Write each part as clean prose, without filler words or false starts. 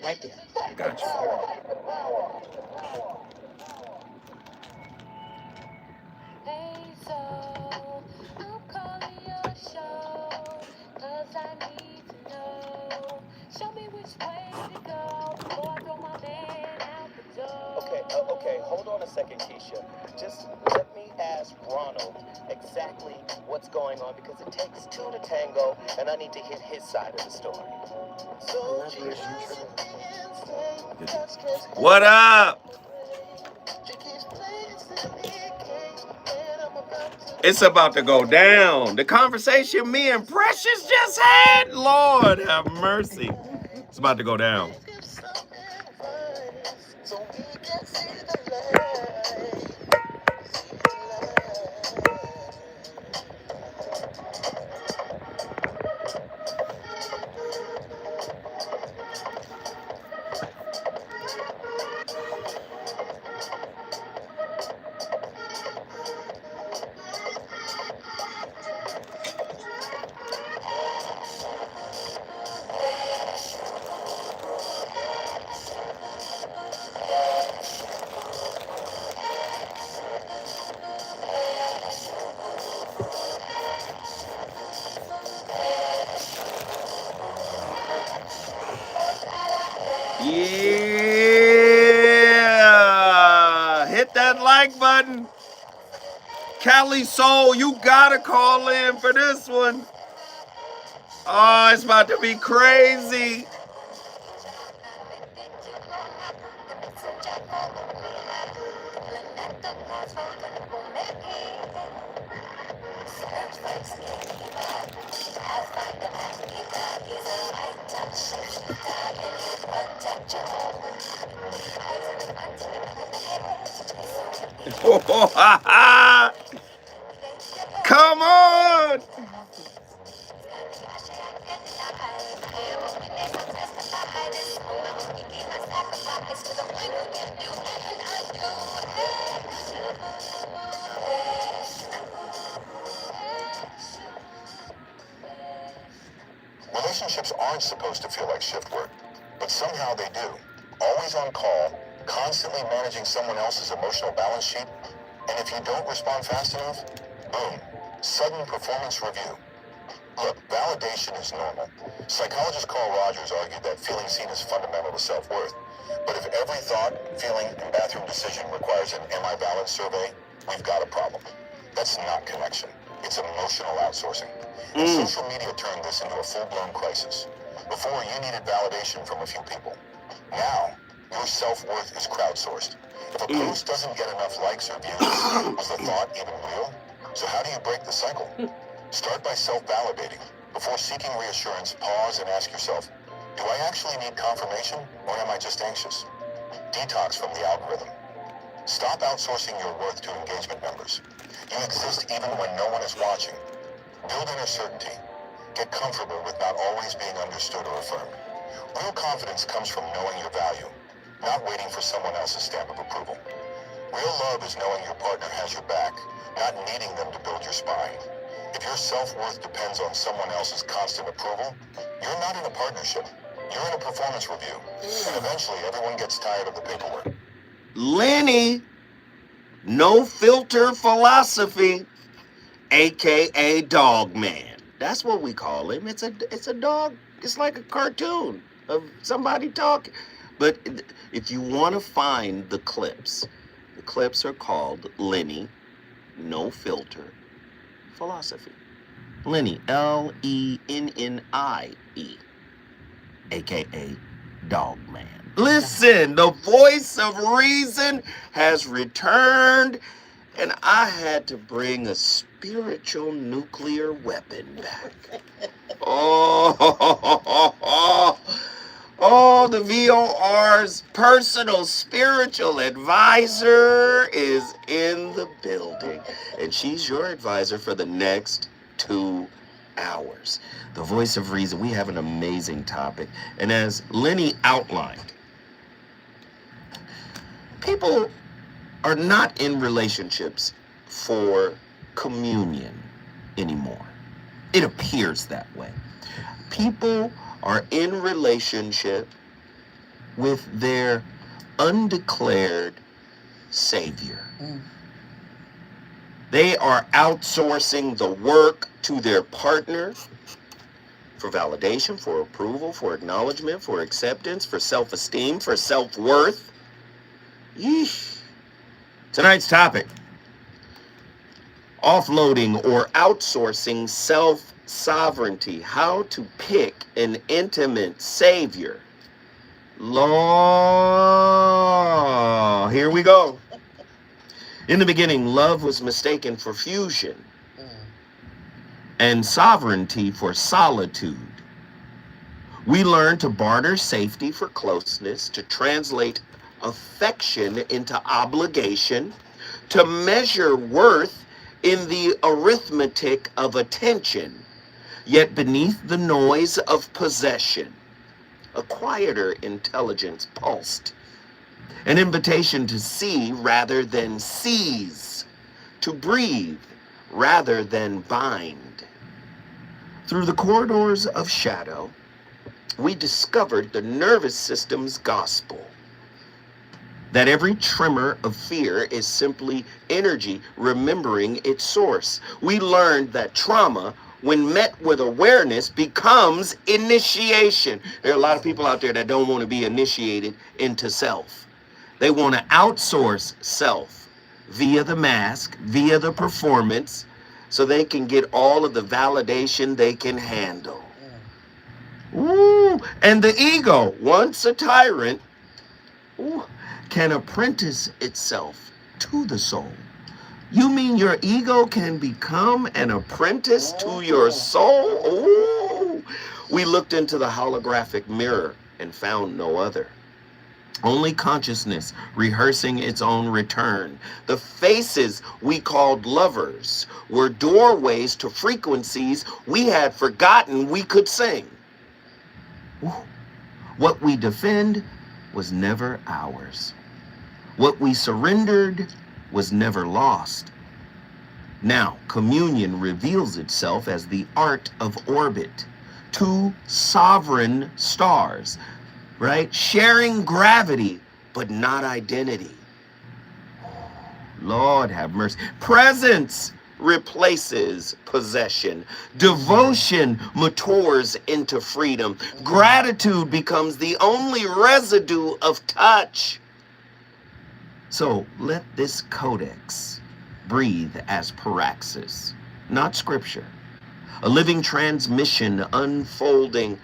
Right there. Gotcha. Hey, so I'm calling your show, 'cause I need to know. Show me which way to go before I throw my man out the door. Okay, hold on a second, Keisha. Just let me ask Ronald exactly what's going on, because it takes two to tango, and I need to hear his side of the story. So What up? It's about to go down. The conversation me and Precious just had, Lord have mercy. It's about to go down. Yeah, hit that like button. Cali Soul, you gotta call in for this one. Oh, it's about to be crazy. Come on. Relationships aren't supposed to feel like shift work, but somehow they do. Always on call, constantly managing someone else's emotional balance sheet, and if you don't respond fast enough, boom, sudden performance review. Look, validation is normal. Psychologist Carl Rogers argued that feeling seen is fundamental to self-worth. But if every thought, feeling, and bathroom decision requires an Am I Valid survey, we've got a problem. That's not connection. It's emotional outsourcing. And social media turned this into a full-blown crisis. Before, you needed validation from a few people. Now, your self-worth is crowdsourced. If a post doesn't get enough likes or views, was the thought even real? So how do you break the cycle? Start by self-validating. Before seeking reassurance, pause and ask yourself, do I actually need confirmation, or am I just anxious? Detox from the algorithm. Stop outsourcing your worth to engagement numbers. You exist even when no one is watching. Build inner certainty. Get comfortable with not always being understood or affirmed. Real confidence comes from knowing your value, not waiting for someone else's stamp of approval. Real love is knowing your partner has your back, not needing them to build your spine. If your self-worth depends on someone else's constant approval, you're not in a partnership. You're in a performance review. And eventually everyone gets tired of the paperwork. Lenny, no filter philosophy, aka Dog Man. That's what we call him. It's a dog. It's like a cartoon of somebody talking. But if you want to find the clips are called Lenny, no filter philosophy. Lenny, Lennie, aka Dog Man. Listen, the voice of reason has returned, and I had to bring a spiritual nuclear weapon back. Oh, the VOR's personal spiritual advisor is in the building, and she's your advisor for the next 2 hours. The voice of reason. We have an amazing topic, and as Lenny outlined, people are not in relationships for communion anymore. It appears that way. People are in relationship with their undeclared savior. They are outsourcing the work to their partner for validation, for approval, for acknowledgement, for acceptance, for self-esteem, for self-worth. Yeesh. Tonight's topic: offloading or outsourcing self-sovereignty. How to pick an intimate savior. Law. Here we go. In the beginning, love was mistaken for fusion and sovereignty for solitude. We learned to barter safety for closeness, to translate affection into obligation, to measure worth in the arithmetic of attention. Yet beneath the noise of possession, a quieter intelligence pulsed. An invitation to see rather than seize, to breathe rather than bind. Through the corridors of shadow, we discovered the nervous system's gospel. That every tremor of fear is simply energy remembering its source. We learned that trauma, when met with awareness, becomes initiation. There are a lot of people out there that don't want to be initiated into self. They want to outsource self via the mask, via the performance, so they can get all of the validation they can handle. Ooh, and the ego, once a tyrant, can apprentice itself to the soul. You mean your ego can become an apprentice to your soul? Ooh. We looked into the holographic mirror and found no other. Only consciousness rehearsing its own return. The faces we called lovers were doorways to frequencies we had forgotten we could sing. Ooh. What we defend was never ours. What we surrendered was never lost. Now, communion reveals itself as the art of orbit. Two sovereign stars, right? Sharing gravity, but not identity. Lord have mercy. Presence replaces possession. Devotion matures into freedom. Gratitude becomes the only residue of touch. So let this codex breathe as paraxis, not scripture. A living transmission unfolding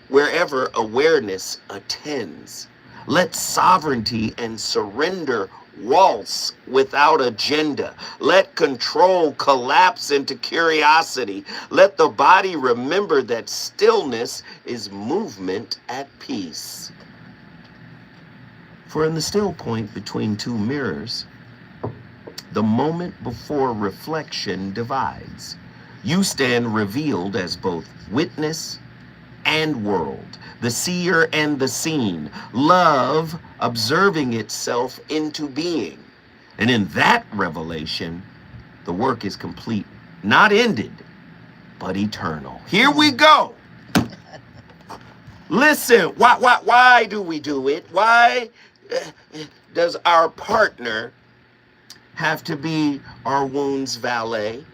wherever awareness attends. Let sovereignty and surrender waltz without agenda. Let control collapse into curiosity. Let the body remember that stillness is movement at peace. For in the still point between two mirrors, the moment before reflection divides. You stand revealed as both witness and world, the seer and the seen, love observing itself into being. And in that revelation, the work is complete, not ended, but eternal. Here we go. Listen, why do we do it? Why does our partner have to be our wound's valet?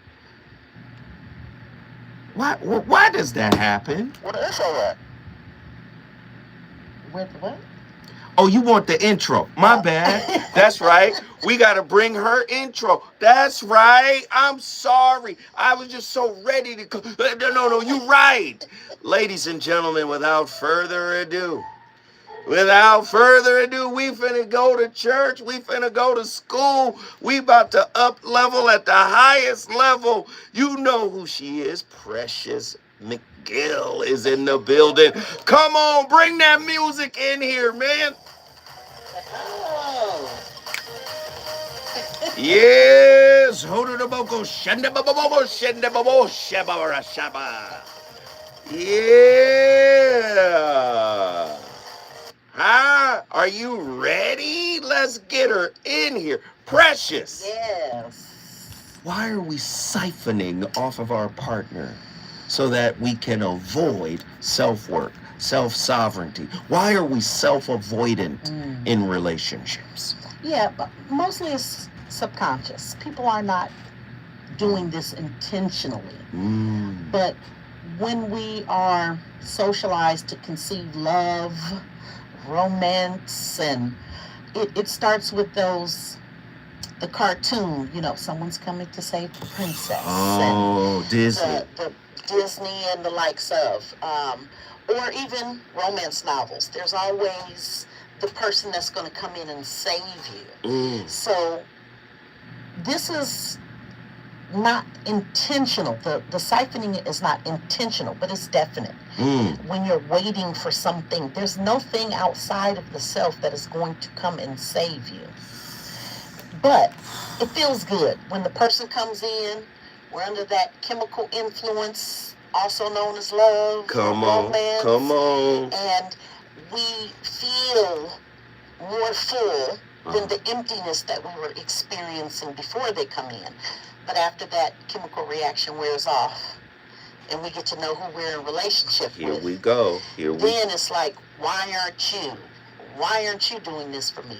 Why does that happen? What the intro at? What? Oh, you want the intro. My bad. That's right. We got to bring her intro. That's right. I'm sorry. I was just so ready to... No, you're right. Ladies and gentlemen, without further ado, we finna go to church. We finna go to school. We about to up level at the highest level. You know who she is. Precious McGill is in the building. Come on, bring that music in here, man. Oh. Yes. Yeah. Huh? Are you ready? Let's get her in here. Precious. Yes. Why are we siphoning off of our partner so that we can avoid self-work? self-sovereignty? Why are we self-avoidant in relationships? Yeah, but mostly it's subconscious. People are not doing this intentionally. But when we are socialized to conceive love, romance, and it starts with the cartoon, someone's coming to save the princess. Oh, and Disney. The Disney and the likes of, or even romance novels. There's always the person that's going to come in and save you. So this is not intentional. The siphoning is not intentional, but it's definite. When you're waiting for something, there's no thing outside of the self that is going to come and save you. But it feels good when the person comes in. We're under that chemical influence, also known as love, romance, come on. and we feel more full than the emptiness that we were experiencing before they come in. But after that chemical reaction wears off and we get to know who we're in relationship with. Here we go. Then it's like, why aren't you? Why aren't you doing this for me?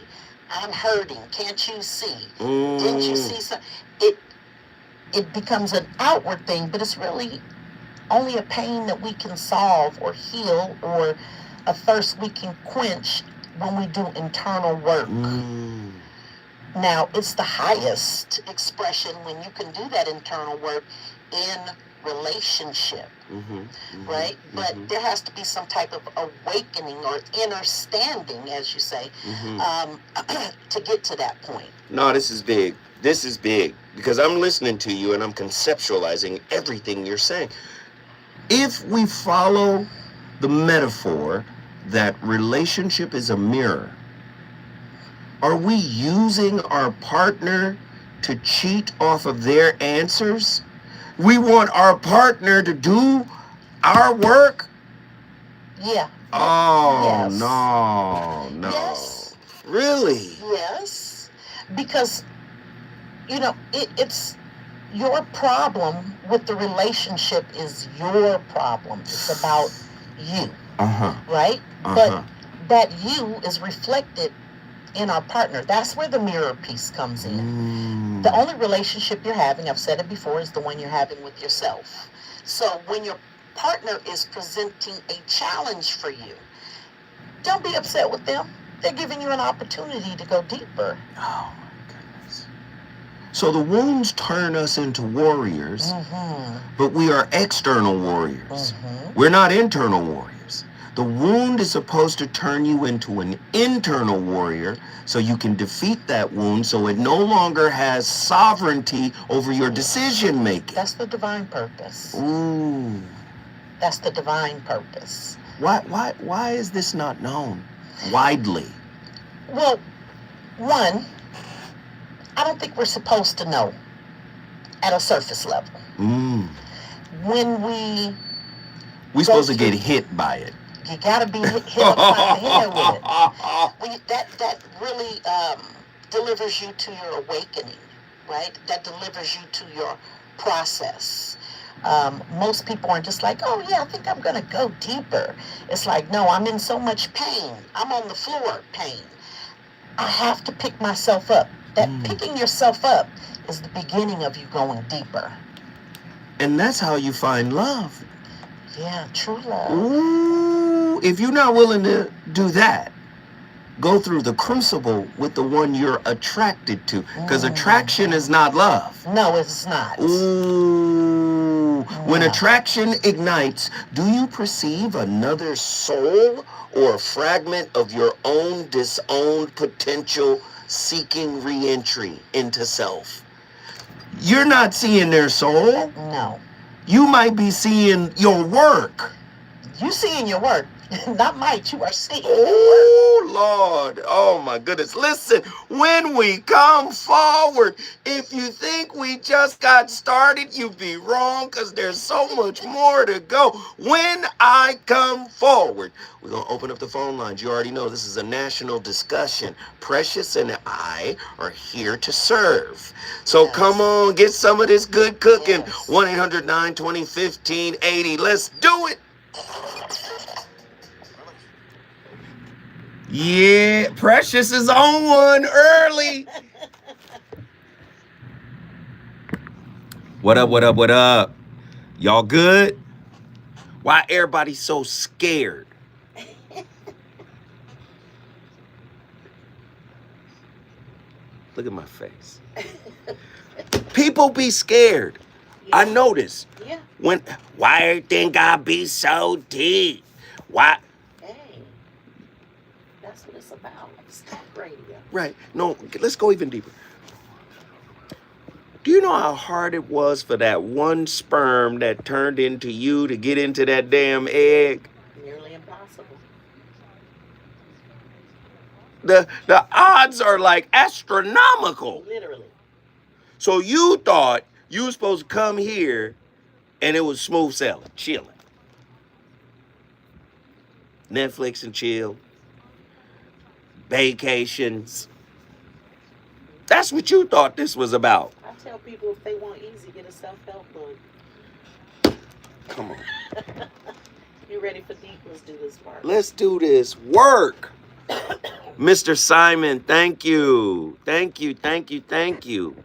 I'm hurting. Can't you see? Didn't you see something? It becomes an outward thing, but it's really only a pain that we can solve or heal, or a thirst we can quench when we do internal work. Now, it's the highest expression when you can do that internal work in relationship, right? But there has to be some type of awakening or inner standing, as you say, to get to that point. No, this is big. This is big because I'm listening to you and I'm conceptualizing everything you're saying. If we follow the metaphor that relationship is a mirror, are we using our partner to cheat off of their answers? We want our partner to do our work? Yeah. Oh, yes. No. Yes. Really? Yes. Because, it's your problem with the relationship is your problem. It's about you. Right? But that you is reflected in our partner. That's where the mirror piece comes in. The only relationship you're having, I've said it before, is the one you're having with yourself. So when your partner is presenting a challenge for you, don't be upset with them. They're giving you an opportunity to go deeper. Oh my goodness. So the wounds turn us into warriors, but we are external warriors. We're not internal warriors. The wound is supposed to turn you into an internal warrior so you can defeat that wound so it no longer has sovereignty over your decision making. That's the divine purpose. Ooh. That's the divine purpose. Why is this not known widely? Well, one, I don't think we're supposed to know at a surface level. When we're supposed to get hit by it. You gotta be hit upside the head with it. That really delivers you to your awakening, right? That delivers you to your process. Most people are just like, oh yeah, I think I'm gonna go deeper. It's like, no, I'm in so much pain. I'm on the floor pain. I have to pick myself up. That picking yourself up is the beginning of you going deeper. And that's how you find love. Yeah, true love. Ooh, if you're not willing to do that, go through the crucible with the one you're attracted to. Because attraction is not love. No, it's not. Ooh. When attraction ignites, do you perceive another soul or a fragment of your own disowned potential seeking re-entry into self? You're not seeing their soul. No. You might be seeing your work. You seeing your work. Not might, you are seeing your work. Oh, Lord. Oh, my goodness. Listen, when we come forward, if you think we just got started, you'd be wrong because there's so much more to go. When I come forward, we're going to open up the phone lines. You already know this is a national discussion. Precious and I are here to serve. So come on, get some of this good cooking. 1-800-920-1580. Let's do it. Yeah, Precious is on one early. What up, what up, what up? Y'all good? Why everybody so scared? Look at my face. People be scared. I notice. Yeah. Why everything gotta be so deep? Why? Hey, that's what it's about. It's talk radio. Right. No, let's go even deeper. Do you know how hard it was for that one sperm that turned into you to get into that damn egg? Nearly impossible. The odds are like astronomical. Literally. So you thought you were supposed to come here and it was smooth sailing, chilling. Netflix and chill. Vacations. That's what you thought this was about. I tell people if they want easy, get a self-help book. Come on. You ready for deep? Let's do this part. Let's do this work. Mr. Simon, thank you. Thank you, thank you, thank you.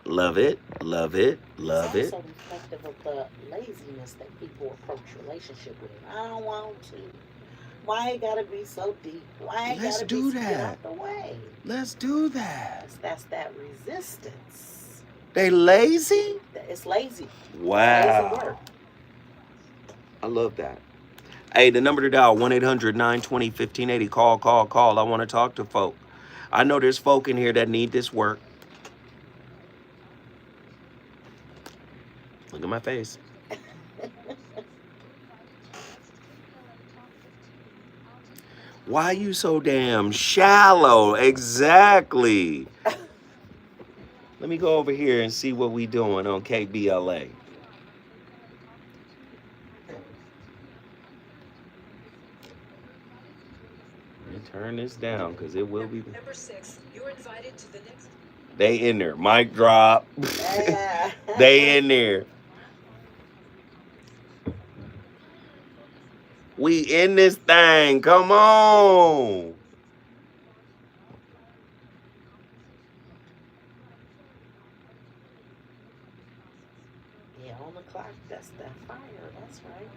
Love it, love it, love it. It's also reflective of the laziness that people approach relationship with. I don't want to. Why it gotta be so deep? Why it Let's gotta do be that. out the way? Let's do that. That's that resistance. They lazy? It's lazy. Wow. Lazy work. I love that. Hey, the number to dial, 1-800-920-1580. Call. I want to talk to folk. I know there's folk in here that need this work. Look at my face. Why you so damn shallow? Exactly. Let me go over here and see what we doing on KBLA. Let me turn this down because it will be. Number 6, you're invited to the next. They in there. Mic drop. Yeah. They in there. We in this thing. Come on. Yeah, on the clock, that's that fire. That's right.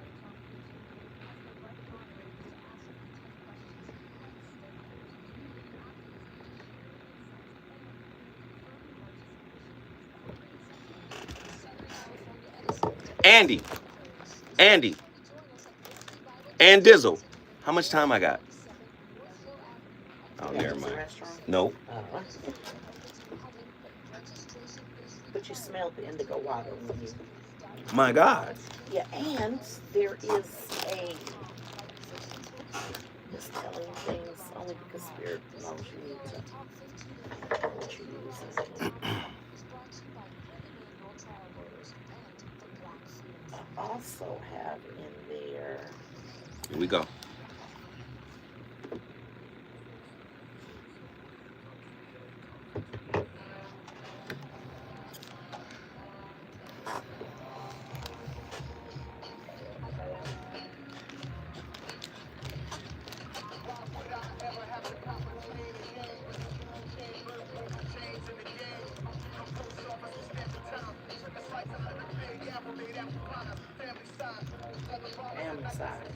Andy. And Dizzle. How much time I got? Oh, Yeah, never it's a mind. restaurant? Nope. Oh. But you smelled the indigo water when you. My God. Yeah, and there is a just telling things only because spirit knows you need to know what you're using. I also have in there. Here we go. Family size.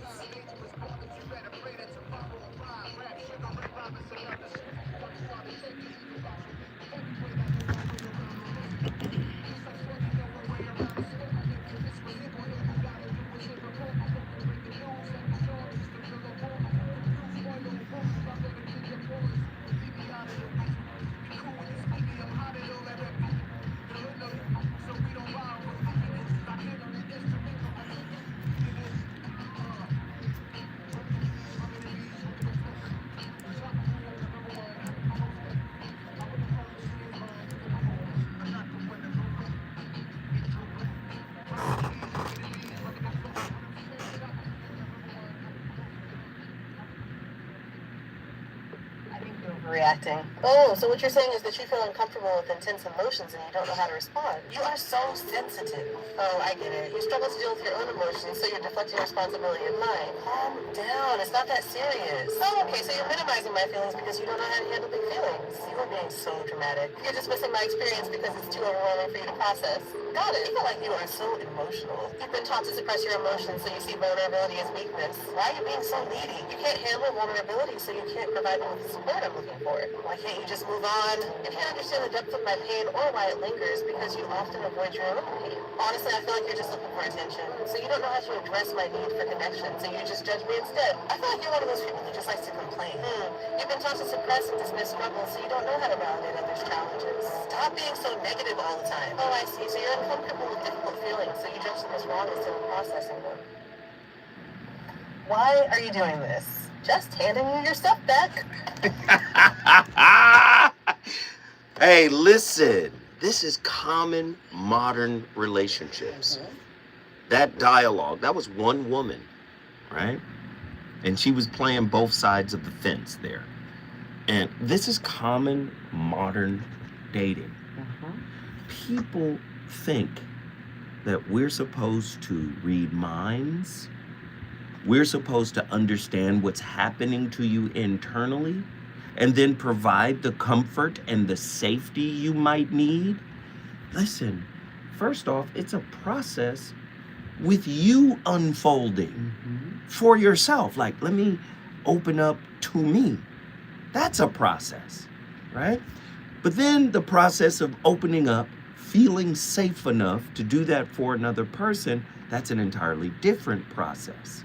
reacting. Oh, so what you're saying is that you feel uncomfortable with intense emotions and you don't know how to respond. You are so sensitive. Oh, I get it. You struggle to deal with your own emotions, so you're deflecting responsibility of mine. Calm down. It's not that serious. Oh, okay, so you're minimizing my feelings because you don't know how to handle big feelings. You are being so dramatic. You're dismissing my experience because it's too overwhelming for you to process. Got it. I feel like you are so emotional. You've been taught to suppress your emotions, so you see vulnerability as weakness. Why are you being so needy? You can't handle vulnerability, so you can't provide me with the support I'm looking for. Why can't you just move on? You can't understand the depth of my pain or why it lingers because you often avoid your own pain. Honestly, I feel like you're just looking for attention. So you don't know how to address my need for connection, so you just judge me instead. I feel like you're one of those people who just likes to complain. You've been taught to suppress and dismiss struggles, so you don't know how to validate others' challenges. Stop being so negative all the time. Oh, I see. So you're uncomfortable with difficult feelings, so you judge them as wrong instead of processing them. Why are you doing this? Just handing you your stuff back. Hey, listen. This is common modern relationships. That dialogue, that was one woman, right? And she was playing both sides of the fence there. And this is common modern dating. People think that we're supposed to read minds. We're supposed to understand what's happening to you internally and then provide the comfort and the safety you might need. Listen, first off, it's a process with you unfolding for yourself. Like, let me open up to me. That's a process, right? But then the process of opening up, feeling safe enough to do that for another person, that's an entirely different process.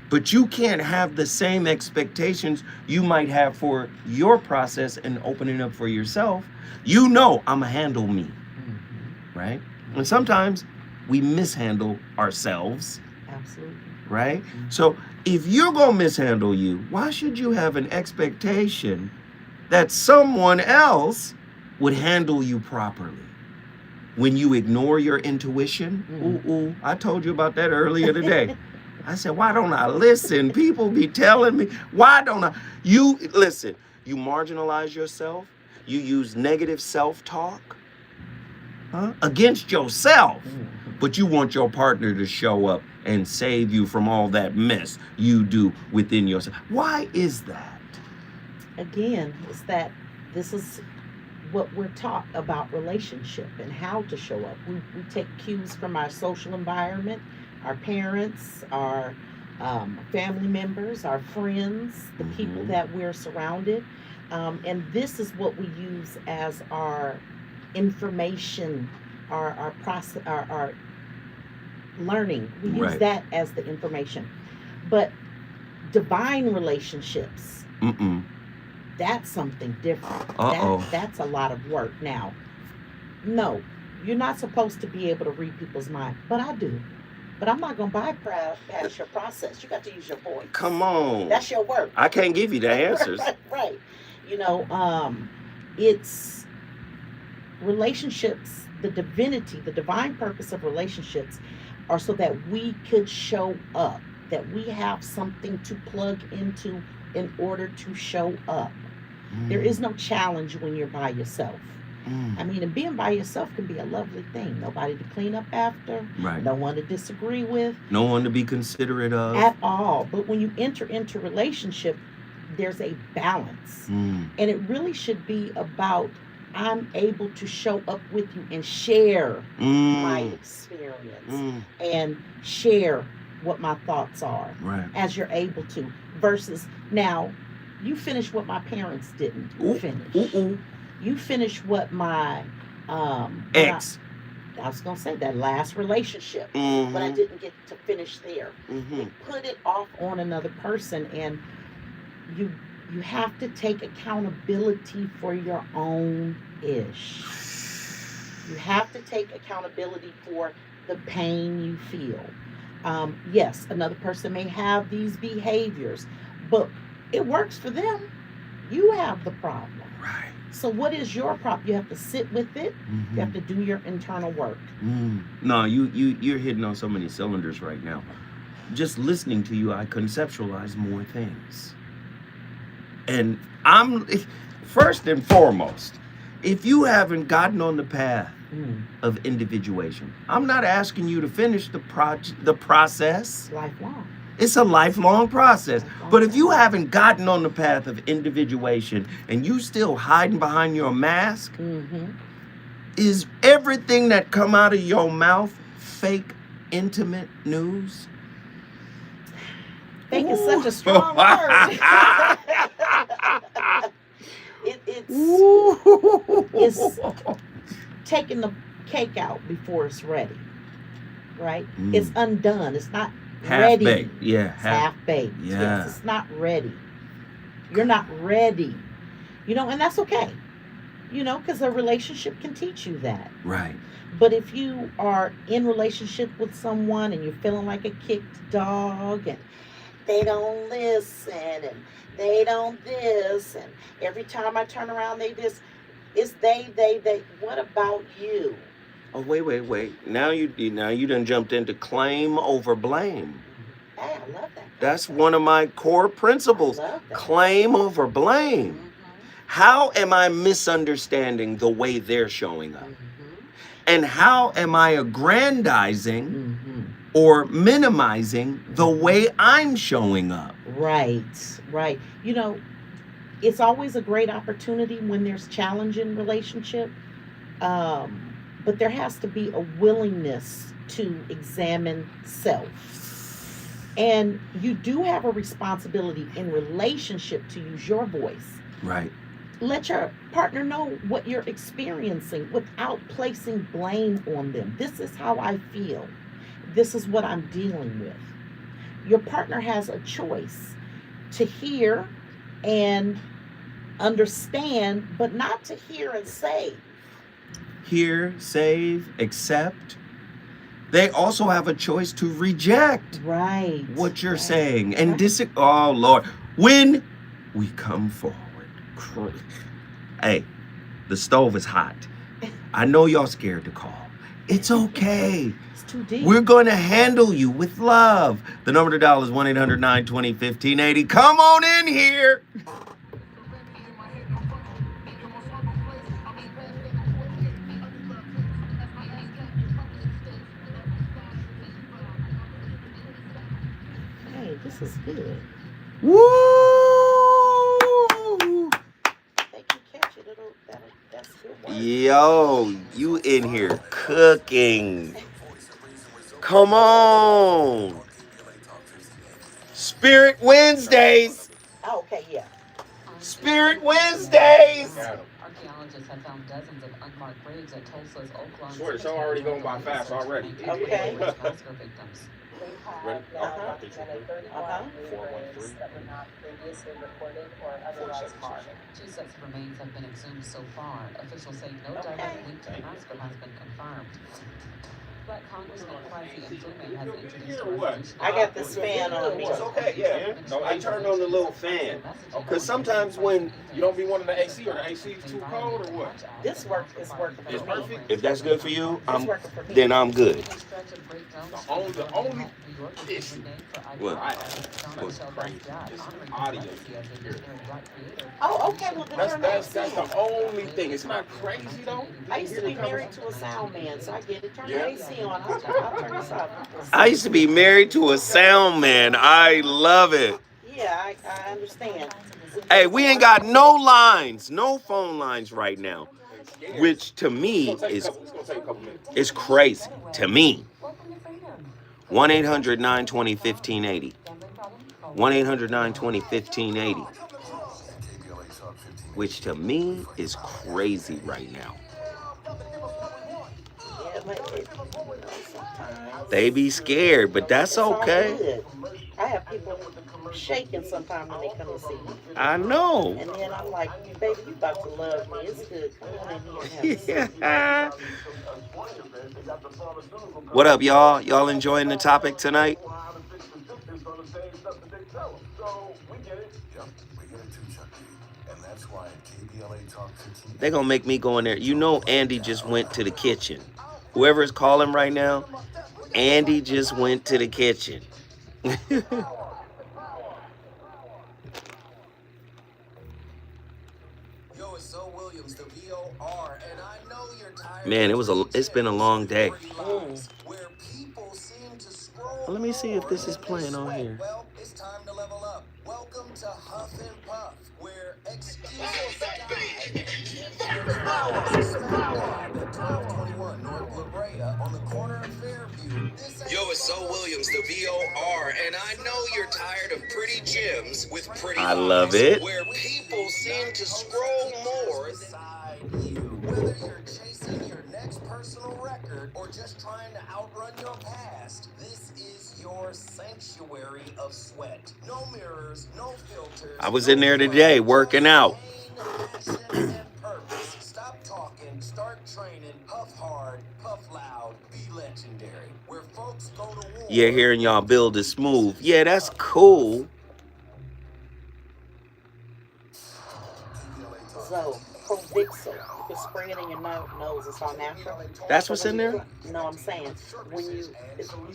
But you can't have the same expectations you might have for your process and opening up for yourself. You know, I'ma handle me, right? And sometimes we mishandle ourselves. Absolutely. Right? So if you're gonna mishandle you, why should you have an expectation that someone else would handle you properly? When you ignore your intuition, I told you about that earlier today. I said, why don't I listen? People be telling me, why don't I? You, listen, you marginalize yourself. You use negative self-talk against yourself. But you want your partner to show up and save you from all that mess you do within yourself. Why is that? Again, it's that this is what we're taught about relationship and how to show up. We take cues from our social environment, our parents, our family members, our friends, the people that we're surrounded. And this is what we use as our information, our process, our learning. We use that as the information. But divine relationships, that's something different. That's a lot of work. Now, no, you're not supposed to be able to read people's mind, but I do. But I'm not going to bypass your process. You got to use your voice. Come on. That's your work. I can't give you the answers. Right. You know, it's relationships, the divinity, the divine purpose of relationships are so that we could show up, that we have something to plug into in order to show up. There is no challenge when you're by yourself. I mean, and being by yourself can be a lovely thing. Nobody to clean up after, no one to disagree with, no one to be considerate of at all. But when you enter into relationship, there's a balance. And it really should be about, I'm able to show up with you and share my experience and share what my thoughts are as you're able to, versus now you finish what my parents didn't finish. You finish what my ex, I was gonna say that last relationship, but I didn't get to finish there. You put it off on another person, and you have to take accountability for your own ish. You have to take accountability for the pain you feel. Yes, another person may have these behaviors, but it works for them. You have the problem. Right. So what is your problem? You have to sit with it. You have to do your internal work. No, you're hitting on so many cylinders right now. Just listening to you, I conceptualize more things. And first and foremost, if you haven't gotten on the path of individuation, I'm not asking you to finish the process. Lifelong. It's a lifelong process. Lifelong. But if you haven't gotten on the path of individuation and you still hiding behind your mask, is everything that come out of your mouth fake, intimate news? Fake is such a strong word. It's taking the cake out before it's ready, right? It's undone. It's not ready. Half-baked. Yeah. It's half-baked. Yeah. Yes, it's not ready. You're not ready. And that's okay. Because a relationship can teach you that. Right. But if you are in relationship with someone and you're feeling like a kicked dog and they don't listen and they don't this and every time I turn around they this, it's they. What about you? Oh, wait. Now you done jumped into claim over blame. Hey, I love that. That's one of my core principles. I love that. Claim over blame. How am I misunderstanding the way they're showing up? And how am I aggrandizing or minimizing the way I'm showing up? Right. It's always a great opportunity when there's challenge in relationship. But there has to be a willingness to examine self. And you do have a responsibility in relationship to use your voice. Right. Let your partner know what you're experiencing without placing blame on them. This is how I feel. This is what I'm dealing with. Your partner has a choice to hear and understand, but not to hear and say. Hear, save, accept. They also have a choice to reject what you're saying and oh Lord, when we come forward. Hey, the stove is hot. I know y'all scared to call. It's okay. It's too deep. We're going to handle you with love. The number to dial is 1-800-920-1580. Come on in here. Hey, this is good. Woo! They can catch it. That's good work. Yo, you in here cooking. Come on. Spirit Wednesdays. Oh, okay, yeah. Spirit Wednesdays. Archaeologists have found dozens of unmarked graves at Tulsa's Oaklawn. Swear, the show already going by fast already. Okay. victims. Ready? Uh-huh. 413. that were not previously reported or otherwise marked. 2 sets of remains have been exhumed so far. Officials say no direct link to the massacre has been confirmed. But Congressman Pricey and Flume has introduced a resolution. I got this fan on me. It's okay, yeah. No, I turned on the little fan. Because sometimes when You don't be wanting the AC, or the AC is too cold, or what? This work is working It's for me. perfect. if that's good for you, It's working for me. then I'm good. The only issue What? I have was crazy. It's audio. Oh, okay. Well, then That's the only thing. It's not crazy though. I used to be married to a sound man, so I get it. Turn the AC on. I'll turn this off. I used to be married to a sound man. I love it. Yeah, I understand. Hey, we ain't got no lines, no phone lines right now, which to me It's is gonna take a couple minutes. is crazy. To me. 1-800-920-1580. 1-800-920-1580. Which to me is crazy right now. Yeah, but sometimes They be scared, but that's it's all okay. good. I have people shaking sometimes when they come to see me. I know. And then I'm like, baby, you about to love me. It's good. Come on in here and have a seat. Yeah. What up, y'all? Y'all enjoying the topic tonight? They gonna make me go in there. You know Andy just went to the kitchen. Whoever is calling right now, Andy just went to the kitchen. Yo, it's So Williams, the VOR, and I know you're tired. Man, it's been a long day. Where people seem to scroll. Let me see if this is playing on here. Well, it's time to level up. Welcome to Huff and Puff, where excuses die. 1221 North La Brea on the corner of Fairview. Yo, it's So Williams, the VOR, and I know you're tired of pretty gyms with pretty I love it. where people seem to scroll more inside you. Whether you're chasing your next personal record or just trying to outrun your past, this is your sanctuary of sweat. No mirrors, no filters. I was in there today working out. Stop talking, start training, puff hard, puff loud, be legendary. Where folks go to war. Yeah, hearing y'all build is smooth. Yeah, that's cool. So, Provixel, you can spray it in your nose. It's all natural. That's what's in there? No, I'm saying you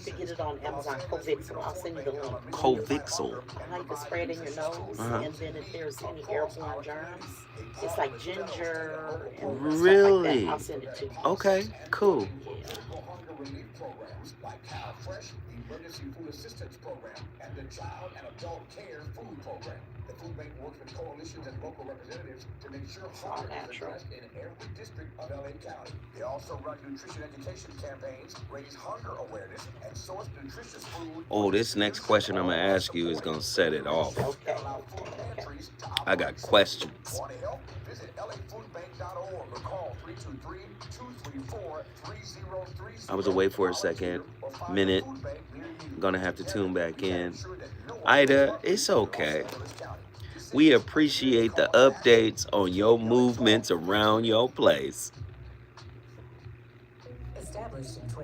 can get it on Amazon. Provixel. I'll send you the link. Covixel. You can spray it in your nose, and then if there's any airborne germs, it's like ginger and Really? stuff like that. I'll send it to you. Okay, cool. Emergency Food Assistance Program, and the Child and Adult Care Food Program. The food bank works with coalitions and local representatives to make sure hunger is addressed in every district of LA County. They also run nutrition education campaigns, raise hunger awareness, and source nutritious food. Oh, this next question I'm going to ask you is going to set it off. I got questions. Want to help? Visit lafoodbank.org or call 323-234-3030. I was away for a second, minute. I'm going to have to tune back in. Ida, it's okay. We appreciate the updates on your movements around your place.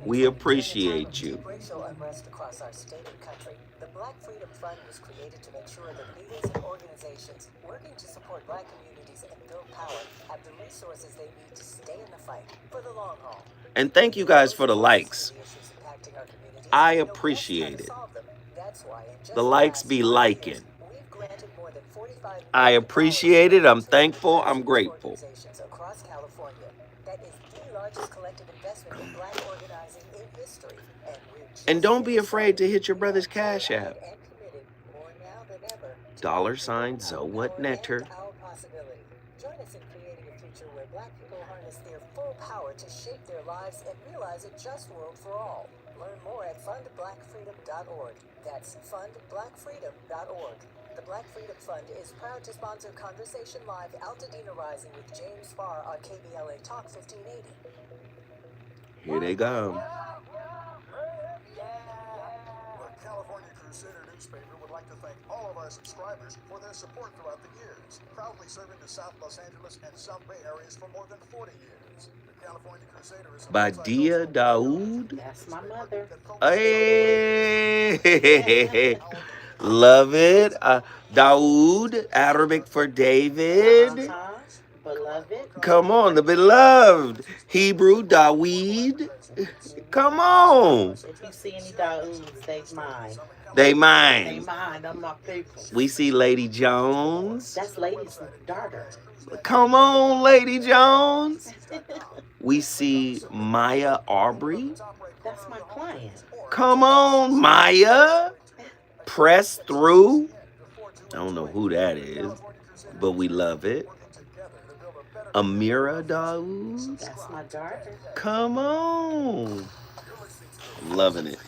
We appreciate you. Racial unrest across our state and country. The Black Freedom Fund was created to make sure that leaders and organizations working to support Black communities and build power have the resources they need to stay in the fight for the long haul. And thank you guys for the likes. I appreciate it. The likes be liking. I appreciate it. I'm thankful. I'm grateful. Across California, that is the largest collective investment in Black organizing in history. And don't be afraid to hit your brother's Cash App. $ Zowat Netter. Join us in creating a future where Black people harness their full power to shape their lives and realize a just world for all. Learn more at fundblackfreedom.org. That's fundblackfreedom.org. The Black Freedom Fund is proud to sponsor Conversation Live Altadena Rising with James Farr on KBLA Talk 1580. Here they go. The California Crusader newspaper would like to thank all of our subscribers for their support throughout the years, proudly serving the South Los Angeles and South Bay areas for more than 40 years. The California Crusader is Badia Daoud. That's my mother. Hey, love it. Daoud, Arabic for David. Beloved. Come on, the beloved. Hebrew, Daweed. Come on. If you see any Daouds, they mine. They They mine. mine. I'm my people. We see Lady Jones. That's Lady's daughter. Come on, Lady Jones. We see Maya Aubrey. That's my client. Come on, Maya. Press through. I don't know who that is, but we love it. Amira Daoud. That's my daughter. Come on. Loving it.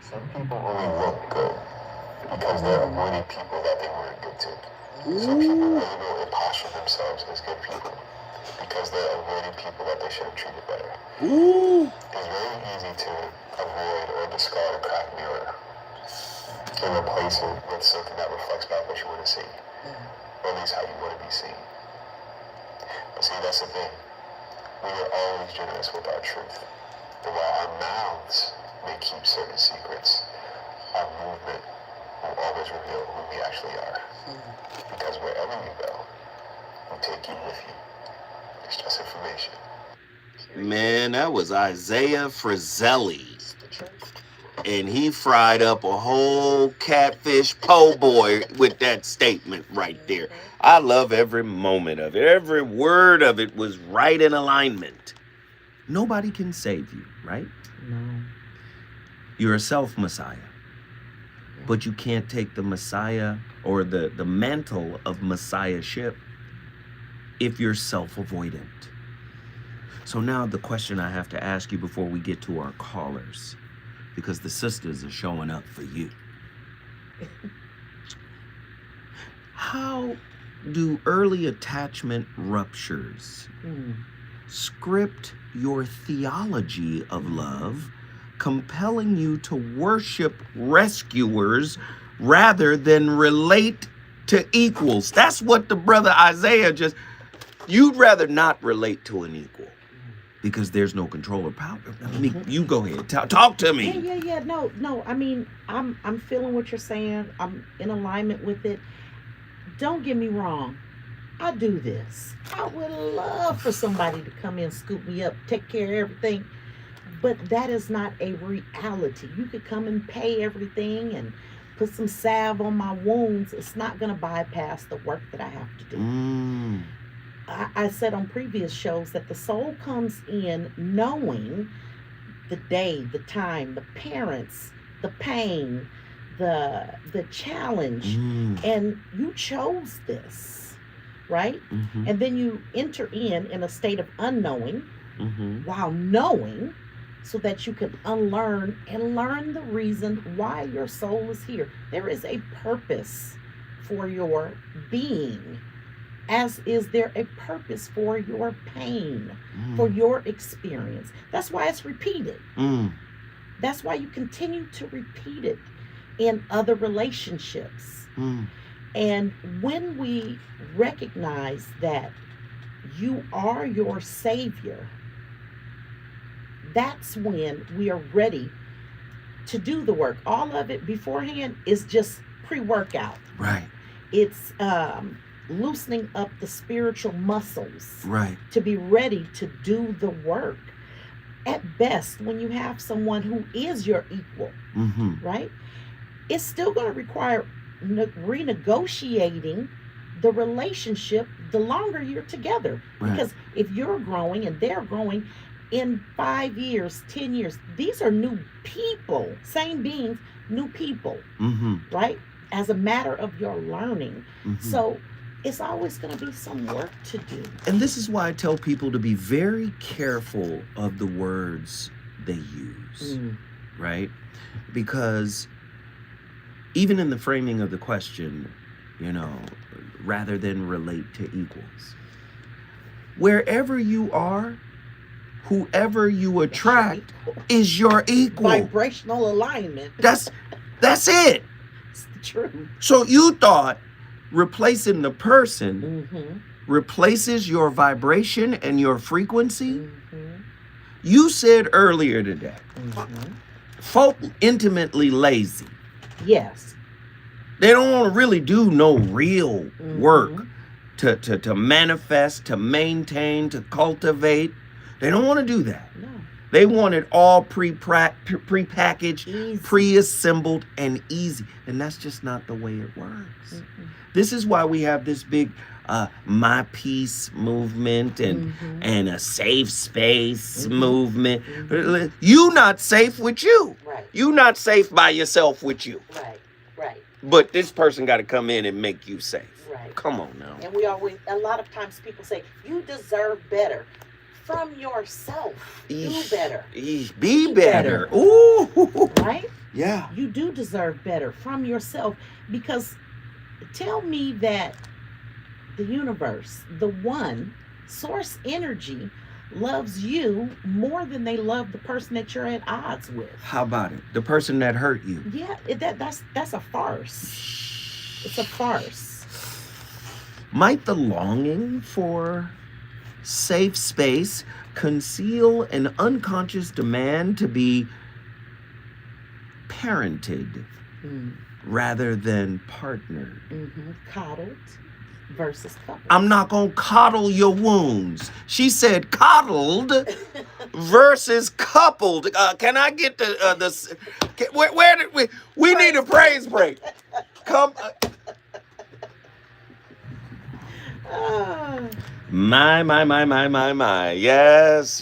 Some people only look good because they're avoiding people that they weren't good to. Some people only will imposture themselves as good people because they're avoiding people that they should have treated better. Ooh. It's very easy to avoid or discard a cracked mirror and replace it with something that reflects back what you want to see, or at least how you want to be seen. But see, that's the thing. We are always generous with our truth. And while our mouths may keep certain secrets, our movement will always reveal who we actually are. Because wherever you go, we take you with you. It's just information. Man, that was Isaiah Frizzelli. And he fried up a whole catfish po' boy with that statement right there. I love every moment of it. Every word of it was right in alignment. Nobody can save you, right? No. You're a self-messiah. But you can't take the Messiah or the mantle of messiahship if you're self-avoidant. So now the question I have to ask you before we get to our callers, because the sisters are showing up for you. How do early attachment ruptures script your theology of love, compelling you to worship rescuers rather than relate to equals? That's what the brother Isaiah you'd rather not relate to an equal because there's no control or power. You go ahead, talk to me. Yeah. No. I mean, I'm feeling what you're saying. I'm in alignment with it. Don't get me wrong. I do this. I would love for somebody to come in, scoop me up, take care of everything. But that is not a reality. You could come and pay everything and put some salve on my wounds. It's not going to bypass the work that I have to do. I said on previous shows that the soul comes in knowing the day, the time, the parents, the pain, the challenge, and you chose this, right? And then you enter in a state of unknowing while knowing, so that you can unlearn and learn the reason why your soul is here. There is a purpose for your being, as is there a purpose for your pain, for your experience. That's why it's repeated. That's why you continue to repeat it in other relationships. And when we recognize that you are your savior, that's when we are ready to do the work. All of it beforehand is just pre-workout. Right. It's loosening up the spiritual muscles. Right. To be ready to do the work. At best, when you have someone who is your equal, right? It's still going to require renegotiating the relationship the longer you're together. Right. Because if you're growing and they're growing, in 5 years, 10 years, these are new people, same beings, new people, right? As a matter of your learning. So it's always going to be some work to do. And this is why I tell people to be very careful of the words they use, right? Because even in the framing of the question, rather than relate to equals, wherever you are, whoever you attract is your equal. Vibrational alignment. That's it. It's the truth. So you thought replacing the person replaces your vibration and your frequency? You said earlier today, folk intimately lazy. Yes. They don't want to really do no real work to manifest, to maintain, to cultivate. They don't want to do that. No. They want it all pre-packaged, Easy. pre-assembled, and easy. And that's just not the way it works. This is why we have this big my peace movement and a safe space movement. You not safe with you. Right. You not safe by yourself with you. Right. But this person got to come in and make you safe. Right. Come on now. And a lot of times people say, you deserve better. from yourself. Do Eesh. better. Be Be better. better. Ooh. Right? Yeah. You do deserve better from yourself, because tell me that the universe, the one, source energy, loves you more than they love the person that you're at odds with. How about it? The person that hurt you. Yeah, that's a farce. It's a farce. Might the longing for safe space conceal an unconscious demand to be parented rather than partnered? Coddled versus coupled. I'm not gonna coddle your wounds. She said coddled versus coupled. Can I get where did we need a praise break? Come. My. Yes.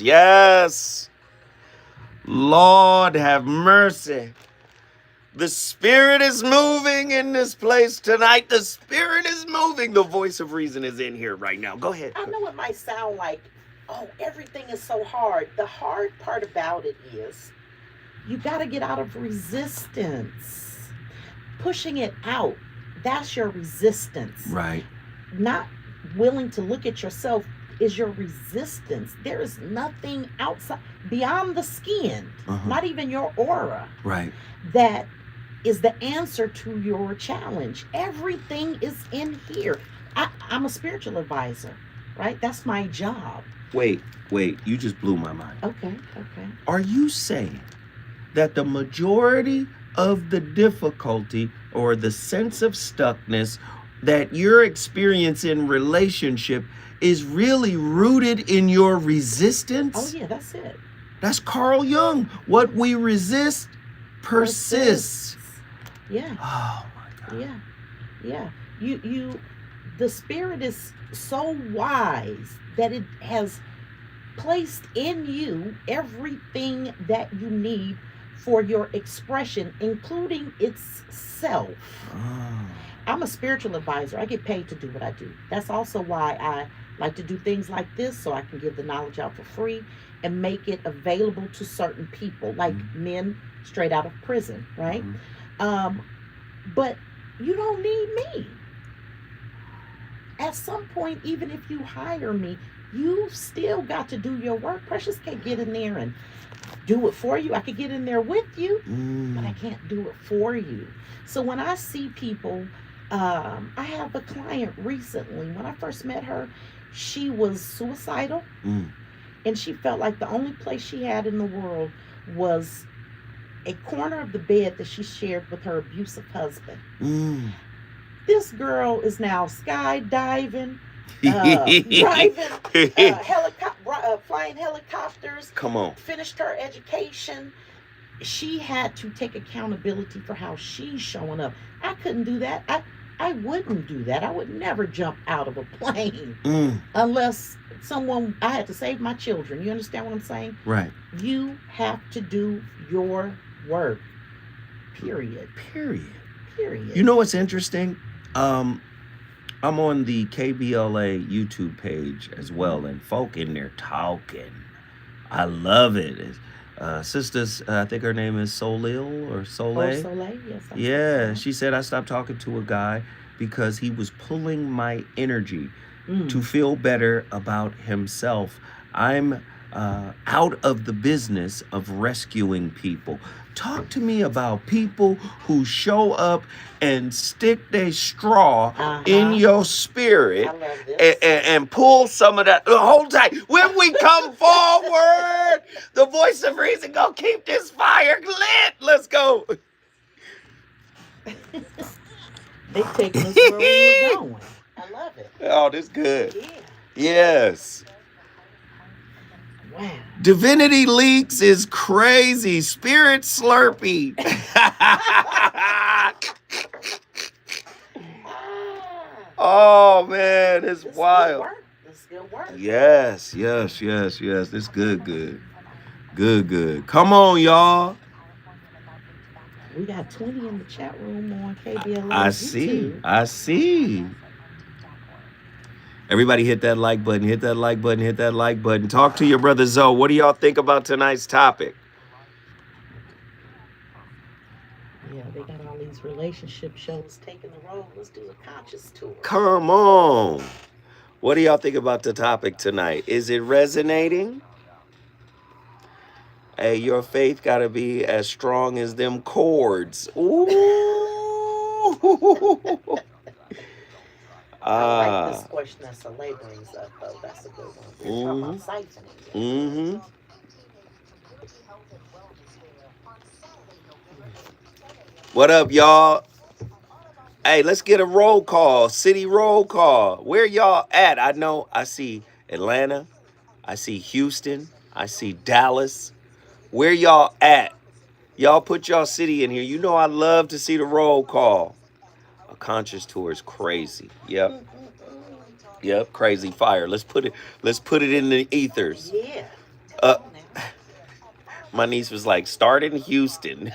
Lord have mercy. The Spirit is moving in this place tonight. The Spirit is moving. The voice of reason is in here right now. Go ahead. I know it might sound like, oh, everything is so hard. The hard part about it is you got to get out of resistance. Pushing it out, that's your resistance. Right. Not willing to look at yourself is your resistance. There is nothing outside, beyond the skin, not even your aura. Right. That is the answer to your challenge. Everything is in here. I'm a spiritual advisor, right? That's my job. Wait. You just blew my mind. Okay. Are you saying that the majority of the difficulty or the sense of stuckness that you're experiencing in relationship is really rooted in your resistance? Oh yeah, that's it. That's Carl Jung. What we resist persists. Yeah. Oh my God. Yeah. You the Spirit is so wise that it has placed in you everything that you need for your expression, including itself. I'm a spiritual advisor. I get paid to do what I do. That's also why I like to do things like this, so I can give the knowledge out for free and make it available to certain people, like men straight out of prison, right? But you don't need me. At some point, even if you hire me, you still got to do your work. Precious can't get in there and do it for you. I could get in there with you, but I can't do it for you. So when I see people, I have a client recently. When I first met her, she was suicidal, and she felt like the only place she had in the world was a corner of the bed that she shared with her abusive husband. This girl is now skydiving, driving, flying helicopters. Come on. Finished her education. She had to take accountability for how she's showing up. I couldn't do that. I wouldn't do that. I would never jump out of a plane unless I had to save my children. You understand what I'm saying? Right. You have to do your work. Period. You know what's interesting? I'm on the KBLA YouTube page as well, and folk in there talking. I love it. Sisters, I think her name is Soleil or Soleil. Oh, Soleil, yes. Yeah, she said I stopped talking to a guy because he was pulling my energy to feel better about himself. I'm out of the business of rescuing people. Talk to me about people who show up and stick their straw in your spirit and pull some of that. Hold tight. When we come forward, the voice of reason gonna keep this fire lit. Let's go. They taking us where we were going. I love it. Oh, this good. Yeah. Yes. Wow. Divinity Leaks is crazy. Spirit Slurpee. Oh man, it's wild. It's good work. Yes. It's good. Good. Come on, y'all. We got 20 in the chat room on KBLA. I see. Everybody hit that like button, hit that like button, hit that like button. Talk to your brother Zoe. What do y'all think about tonight's topic? Yeah, they got all these relationship shows taking the road. Let's do a conscious tour. Come on. What do y'all think about the topic tonight? Is it resonating? Hey, your faith got to be as strong as them chords. Ooh. I like this question that Soleil brings up, though. That's a good one. We're talking about siphoning. Mm-hmm. What up, y'all? Hey, let's get a roll call. City roll call. Where y'all at? I know I see Atlanta. I see Houston. I see Dallas. Where y'all at? Y'all put y'all city in here. You know I love to see the roll call. A conscious tour is crazy. Yep. Yep, crazy fire. Let's put it in the ethers. Yeah. My niece was like, start in Houston.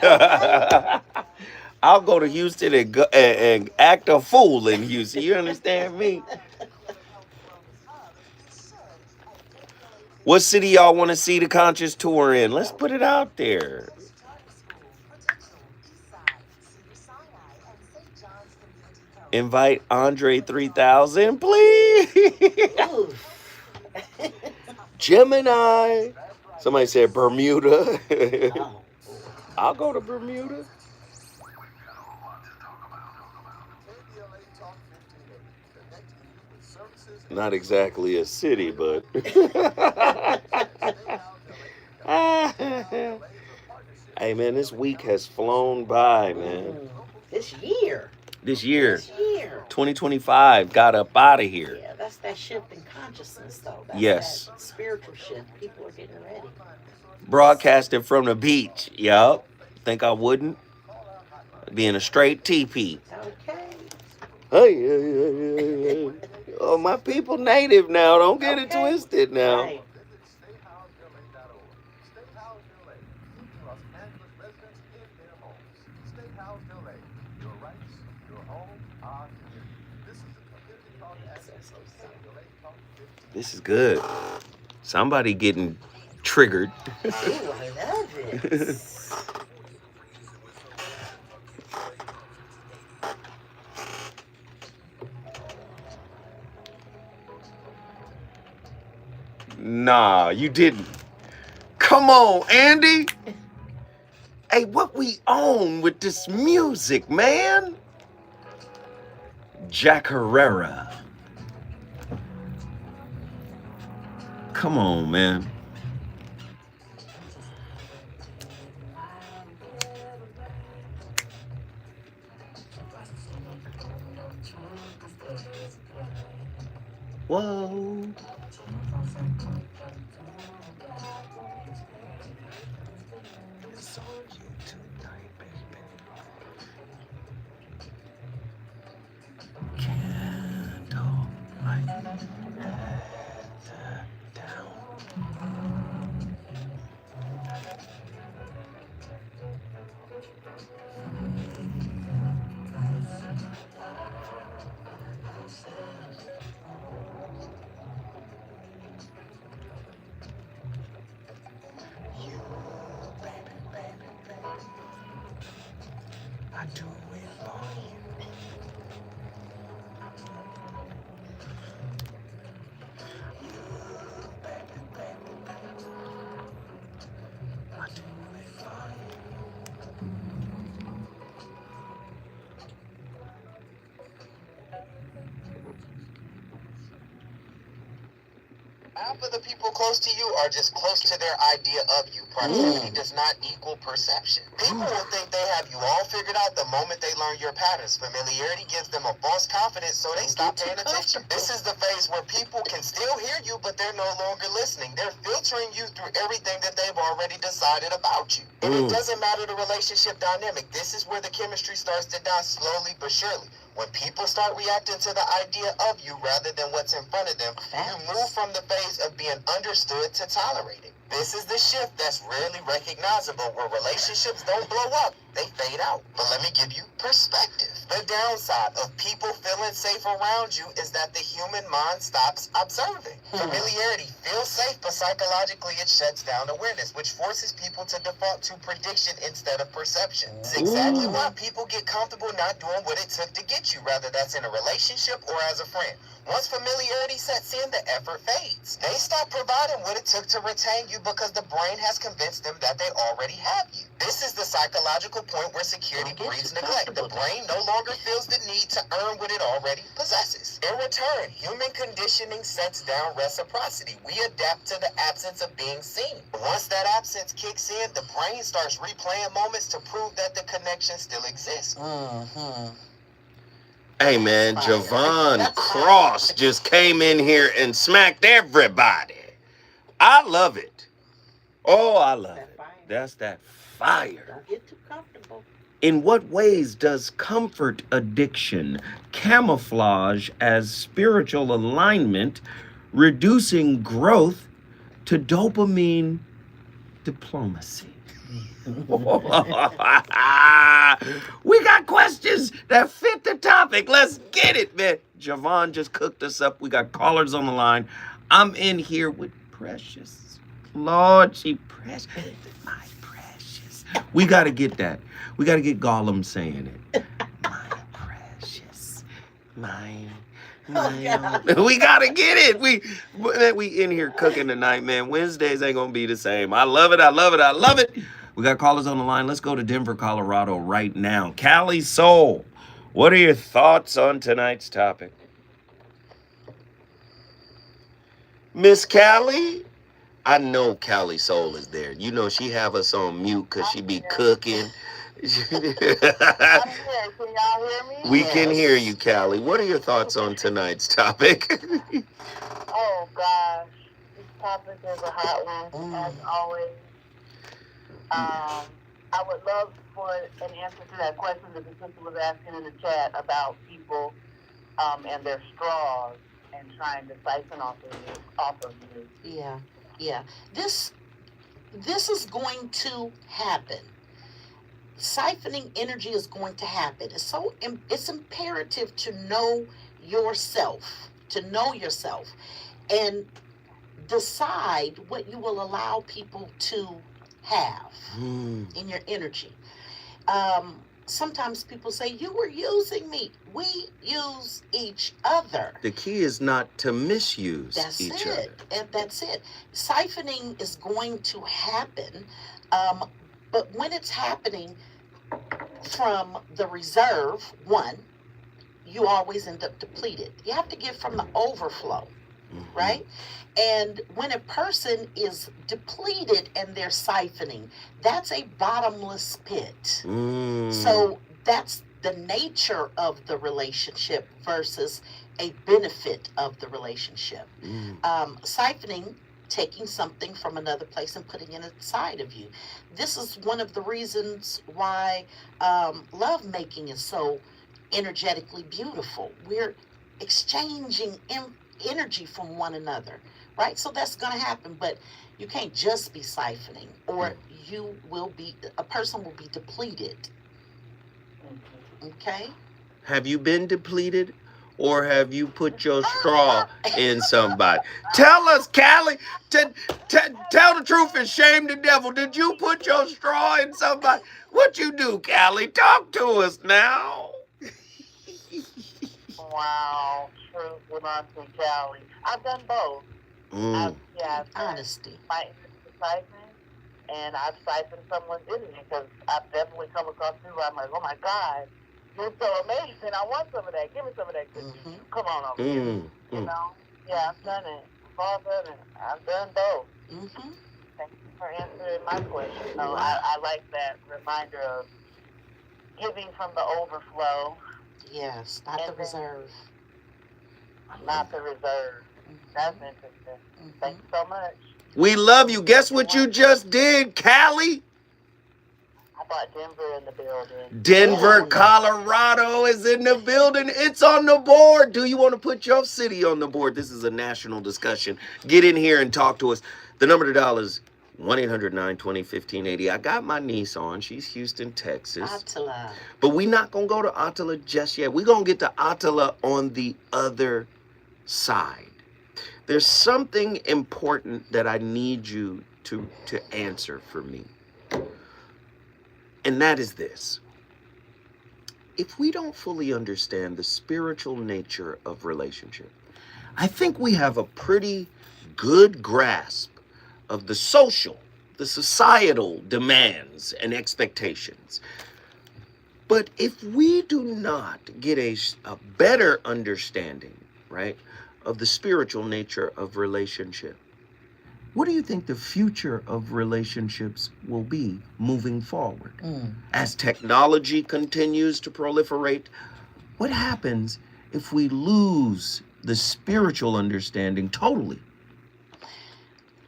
I'll go to Houston and act a fool in Houston. You understand me? What city y'all want to see the conscious tour in? Let's put it out there. Invite Andre 3000, please. Gemini. Somebody said Bermuda. I'll go to Bermuda. Not exactly a city, but hey man, this week has flown by, man. This year. 2025 got up out of here. Yeah, that's that shift in consciousness, though. That's yes. That spiritual shift. People are getting ready. Broadcasting from the beach. Yup. Think I wouldn't? Being a straight teepee. Okay. Hey. Oh, my people native now. Don't get it twisted now. Right. This is good. Somebody getting triggered. Ooh, I love it. Nah, you didn't. Come on, Andy. Hey, what we own with this music, man? Jack Herrera. Come on, man. Whoa. I do it for you. I do it for you. Half of the people close to you are just close to their idea of you. Proximity does not equal perception. People will think they have you all figured out the moment they learn your patterns. Familiarity gives them a false confidence, so they stop paying attention. This is the phase where people can still hear you, but they're no longer listening. They're filtering you through everything that they've already decided about you. And it doesn't matter the relationship dynamic. This is where the chemistry starts to die slowly but surely. When people start reacting to the idea of you rather than what's in front of them, you move from the phase of being understood to tolerated. This is the shift that's rarely recognizable, where relationships don't blow up, they fade out. But let me give you perspective. The downside of people feeling safe around you is that the human mind stops observing. Familiarity feels safe, but psychologically it shuts down awareness, which forces people to default to prediction instead of perception. It's exactly why people get comfortable not doing what it took to get you, whether that's in a relationship or as a friend. Once familiarity sets in, the effort fades. They stop providing what it took to retain you because the brain has convinced them that they already have you. This is the psychological point where security breeds neglect. The brain no longer feels the need to earn what it already possesses. In return, human conditioning sets down reciprocity. We adapt to the absence of being seen. Once that absence kicks in, the brain starts replaying moments to prove that the connection still exists. Hey man, Javon Cross just came in here and smacked everybody. I love it. Oh, I love it. That's that fire. Don't get too comfortable. In what ways does comfort addiction camouflage as spiritual alignment, reducing growth to dopamine diplomacy? We got questions that fit the topic. Let's get it, man. Javon just cooked us up. We got callers on the line. I'm in here with Precious. Lord, she precious. My precious. We got to get that. We got to get Gollum saying it. My precious. Mine. We gotta get it. We in here cooking tonight, man. Wednesdays ain't gonna be the same. I love it. I love it. I love it. We got callers on the line. Let's go to Denver, Colorado right now. Callie Soul, what are your thoughts on tonight's topic? Miss Callie? I know Callie Soul is there. You know she have us on mute because she be cooking. I'm here. Can y'all hear me? We can hear you, Callie. What are your thoughts on tonight's topic? Oh gosh, this topic is a hot one, as always. I would love for an answer to that question that the sister was asking in the chat about people and their straws and trying to siphon off of you. Yeah. This is going to happen. Siphoning energy is going to happen. It's imperative to know yourself, and decide what you will allow people to have in your energy. Sometimes people say, you were using me. We use each other. The key is not to misuse each other. And that's it. Siphoning is going to happen, but when it's happening from the reserve, you always end up depleted. You have to give from the overflow, right? And when a person is depleted and they're siphoning, that's a bottomless pit. So that's the nature of the relationship versus a benefit of the relationship. Siphoning, taking something from another place and putting it inside of you. This is one of the reasons why love making is so energetically beautiful. We're exchanging energy from one another, right? So that's going to happen, but you can't just be siphoning, or a person will be depleted. Okay? Have you been depleted? Or have you put your straw in somebody? Tell us, Callie. Tell the truth and shame the devil. Did you put your straw in somebody? What you do, Callie? Talk to us now. Wow, truth will not be Callie. I've done both. I've Honesty. My siphoning, and I've siphoned someone's energy, because I've definitely come across people where I'm like, oh my God, you're so amazing. I want some of that. Give me some of that. Come on over here. You know? Yeah, I've done it. I've all done it. I've done both. Thank you for answering my question. So I like that reminder of giving from the overflow. Yes, not the reserve. Not the reserve. That's interesting. Thank you so much. We love you. Guess what you just did, Callie? I brought Denver in the building. Denver, Colorado is in the building. It's on the board. Do you want to put your city on the board? This is a national discussion. Get in here and talk to us. The number to dial is 1-800-920-1580. I got my niece on. She's Houston, Texas. Attila. But we're not going to go to Attila just yet. We're going to get to Attila on the other side. There's something important that I need you to answer for me. And that is this. If we don't fully understand the spiritual nature of relationship, I think we have a pretty good grasp of the social, the societal demands and expectations. But if we do not get a better understanding, right, of the spiritual nature of relationship, what do you think the future of relationships will be moving forward? As technology continues to proliferate, what happens if we lose the spiritual understanding totally?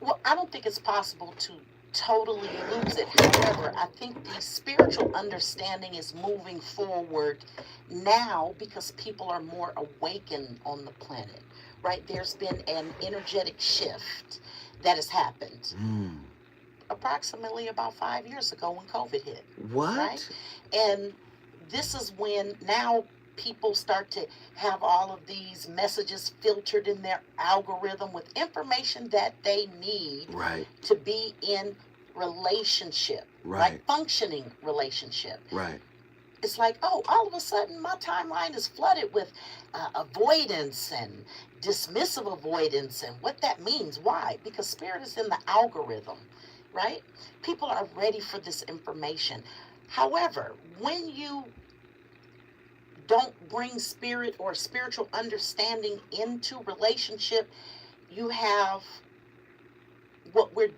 Well, I don't think it's possible to totally lose it. However, I think the spiritual understanding is moving forward now because people are more awakened on the planet, right? There's been an energetic shift that has happened approximately about 5 years ago when COVID hit. What? Right? And this is when now people start to have all of these messages filtered in their algorithm with information that they need Right. to be in relationship, Right. like functioning relationship. Right. It's like, oh, all of a sudden my timeline is flooded with avoidance and dismissive avoidance and what that means. Why? Because spirit is in the algorithm, right? People are ready for this information. However, when you don't bring spirit or spiritual understanding into relationship, you have what we've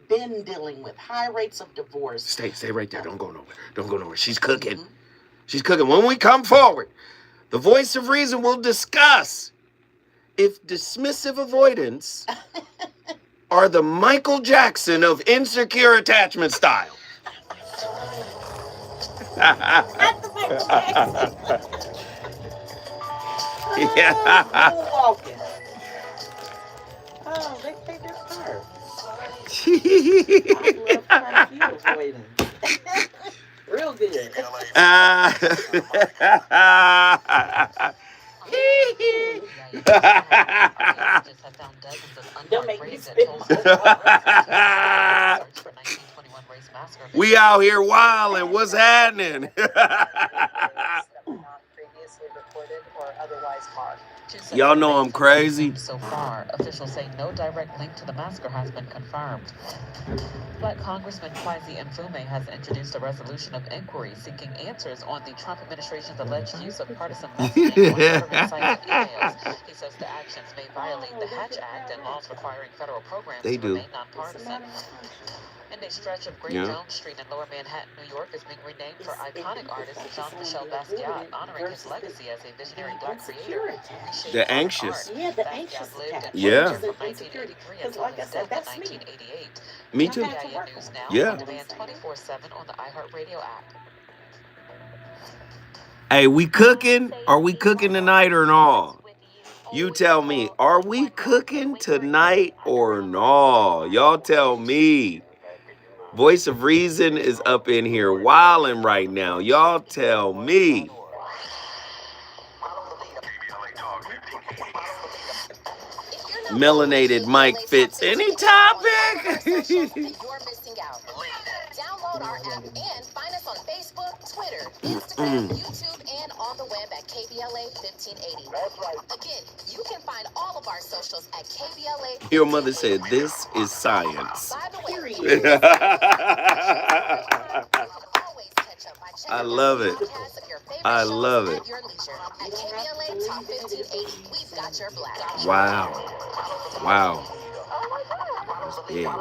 been dealing with, high rates of divorce. Stay right there. Don't go nowhere. Don't go nowhere. She's cooking. She's cooking. When we come forward, the voice of reason will discuss if dismissive avoidance are the Michael Jackson of insecure attachment style. Yeah. Walking. Oh, they played their part. I love curfew avoidance. Real good. Don't make me spit my We out here wilding. What's happening? Previously recorded or otherwise marked. Y'all know I'm crazy. So far, officials say no direct link to the massacre has been confirmed. Black Congressman Kwasi Mfume has introduced a resolution of inquiry seeking answers on the Trump administration's alleged use of partisan messaging on government sites and emails. He says the actions may violate the Hatch Act and laws requiring federal programs They to do. remain nonpartisan. And a stretch of Great Jones Street in Lower Manhattan, New York is being renamed for iconic artist Jean-Michel Basquiat, honoring his legacy as a visionary black creator. The anxious. Yeah, the anxious attack. Yeah. From 1983 Because until like I his said, death in that's me. 1988. Me too. WIA News now Yeah. on demand 24/7 on the iHeartRadio app. Hey, we cooking? Are we cooking tonight or no? You tell me. Are we cooking tonight or no? Y'all tell me. Voice of Reason is up in here wilding right now. Y'all tell me. Melanated Mike fits any topic. You're missing out. Download our app and find us on Facebook, Twitter, Instagram, YouTube, and on the web at KBLA 1580. Again, you can find all of our socials at KBLA. Your mother said this is science. By the way, always catch up by checking I out love the it. podcast of your favorite I shows love at it. your leisure. At KBLA Top 1580, we've got your black. Wow. Wow. Yeah.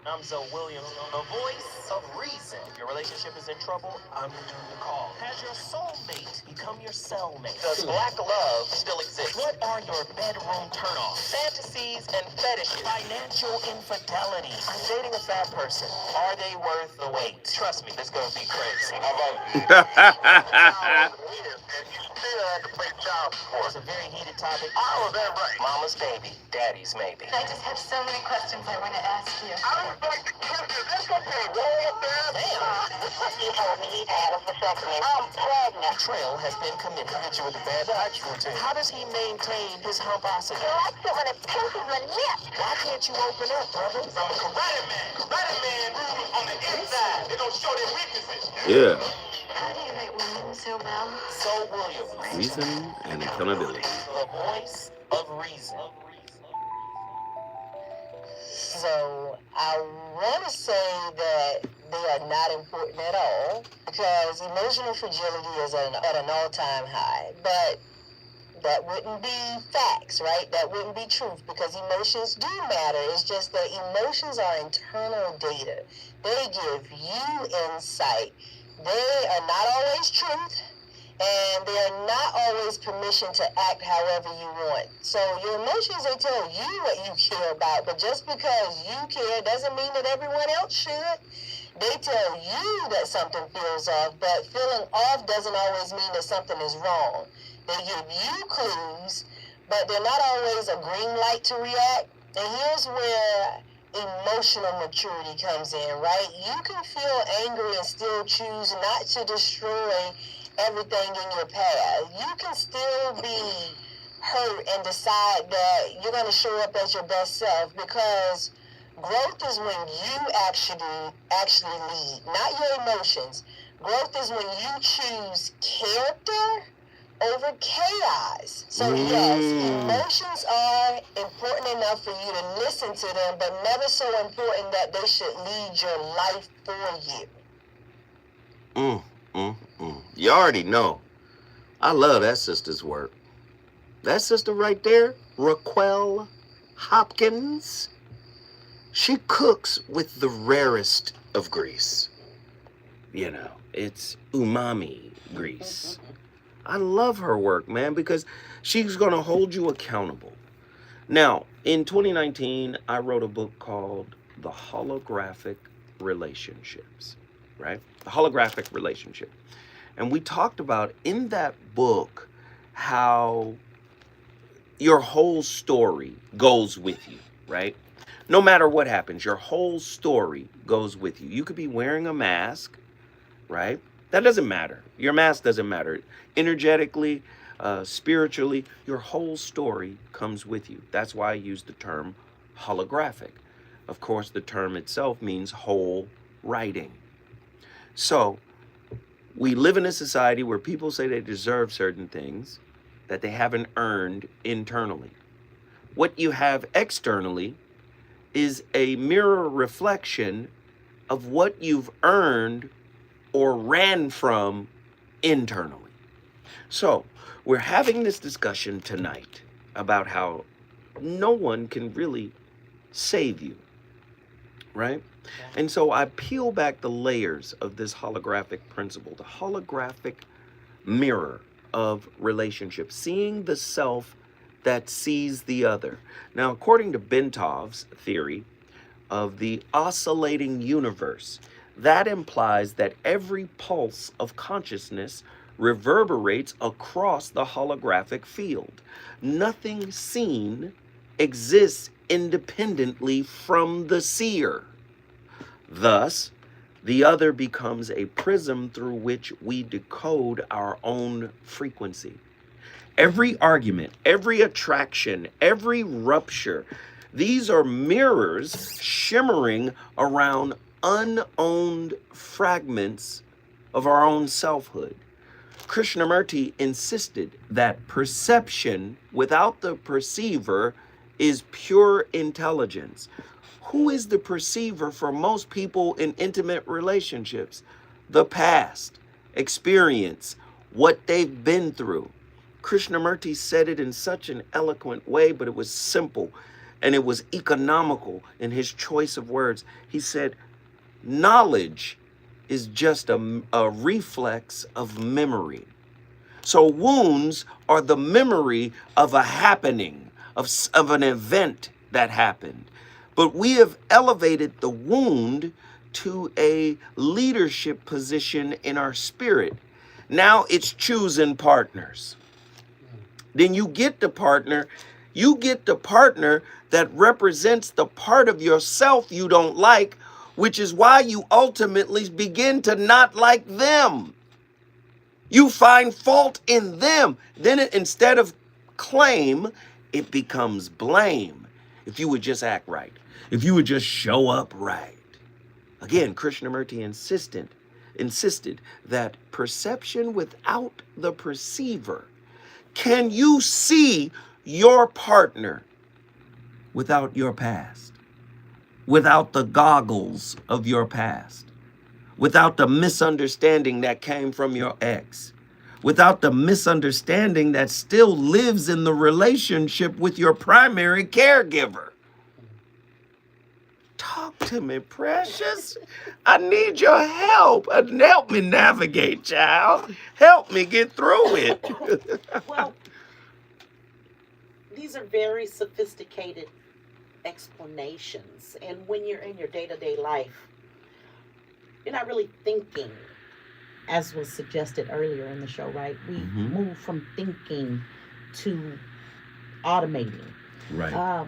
I'm Zoe Williams, the voice of reason. If your relationship is in trouble, I'm your dude to call. Has your soulmate become your cellmate? Does black love still exist? What are your bedroom turnoffs, fantasies, and fetishes? Financial infidelity. I'm dating a fat person. Are they worth the wait? Trust me, this is gonna be crazy. How about had to pay child support. It's a very heated topic. Oh, is that right? Mama's baby, daddy's maybe. I just have so many questions I want to ask you. I don't like the questions. That's okay. Roll up there. Damn. You told me he'd had a vasectomy. I'm pregnant. Trail has been committed. I hit you with a bad touch routine. How does he maintain his humposity? He likes it when it pinches the nip. Why can't you open up, brother? I'm a karate man. Karate man rules on the inside. They don't show their weaknesses. Yeah. How do you make women so well? So William. Reason and accountability. The voice of reason. So I want to say that they are not important at all because emotional fragility is at an all-time high. But that wouldn't be facts, right? That wouldn't be truth because emotions do matter. It's just that emotions are internal data. They give you insight. They are not always truth. And they are not always permission to act however you want. So your emotions, they tell you what you care about, but just because you care doesn't mean that everyone else should. They tell you that something feels off, but feeling off doesn't always mean that something is wrong. They give you clues, but they're not always a green light to react. And here's where emotional maturity comes in, right? You can feel angry and still choose not to destroy everything in your path. You can still be hurt and decide that you're going to show up as your best self because growth is when you actually lead, not your emotions. Growth is when you choose character over chaos. So yes, emotions are important enough for you to listen to them, but never so important that they should lead your life for you. You already know. I love that sister's work. That sister right there, Raquel Hopkins, she cooks with the rarest of grease. You know, it's umami grease. I love her work, man, because she's going to hold you accountable. Now, in 2019, I wrote a book called The Holographic Relationships, right? The Holographic Relationship. And we talked about in that book how your whole story goes with you, right? No matter what happens, your whole story goes with you. You could be wearing a mask, right? That doesn't matter. Your mask doesn't matter. Energetically, spiritually, your whole story comes with you. That's why I use the term holographic. Of course, the term itself means whole writing. So, we live in a society where people say they deserve certain things that they haven't earned internally. What you have externally is a mirror reflection of what you've earned or ran from internally. So, we're having this discussion tonight about how no one can really save you, right? And so I peel back the layers of this holographic principle, the holographic mirror of relationships, seeing the self that sees the other. Now, according to Bentov's theory of the oscillating universe, that implies that every pulse of consciousness reverberates across the holographic field. Nothing seen exists independently from the seer. Thus, the other becomes a prism through which we decode our own frequency. Every argument, every attraction, every rupture, these are mirrors shimmering around unowned fragments of our own selfhood. Krishnamurti insisted that perception without the perceiver is pure intelligence. Who is the perceiver for most people in intimate relationships? The past, experience, what they've been through. Krishnamurti said it in such an eloquent way, but it was simple and it was economical in his choice of words. He said, knowledge is just a reflex of memory. So wounds are the memory of a happening, of an event that happened. But we have elevated the wound to a leadership position in our spirit. Now it's choosing partners. then you get the partner. You get the partner that represents the part of yourself you don't like, which is why you ultimately begin to not like them. You find fault in them. Then instead of claim, it becomes blame. If you would just act right, if you would just show up right. Again, Krishnamurti insisted that perception without the perceiver. Can you see your partner without your past? Without the goggles of your past? Without the misunderstanding that came from your ex? Without the misunderstanding that still lives in the relationship with your primary caregiver? Talk to me, precious. I need your help. Help me navigate, child. Help me get through it. Well, these are very sophisticated explanations. And when you're in your day-to-day life, you're not really thinking, as was suggested earlier in the show, right? We move from thinking to automating. Right.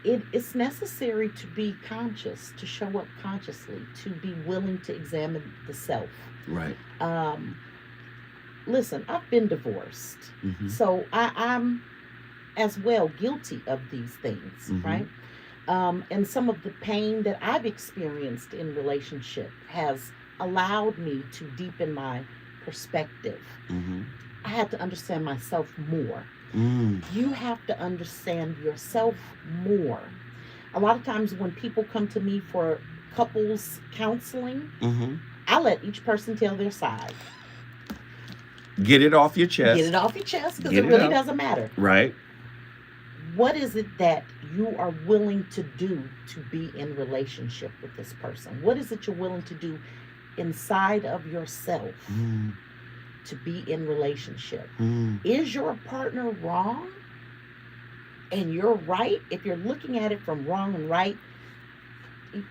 It's necessary to be conscious, to show up consciously, to be willing to examine the self. Right. Listen, I've been divorced, so I'm as well guilty of these things, right? And some of the pain that I've experienced in relationship has allowed me to deepen my perspective. I had to understand myself more. You have to understand yourself more. A lot of times when people come to me for couples counseling, I let each person tell their side. Get it off your chest. Get it off your chest, because it really doesn't matter. Right. What is it that you are willing to do to be in relationship with this person? What is it you're willing to do inside of yourself to be in relationship? Is your partner wrong and you're right? If you're looking at it from wrong and right,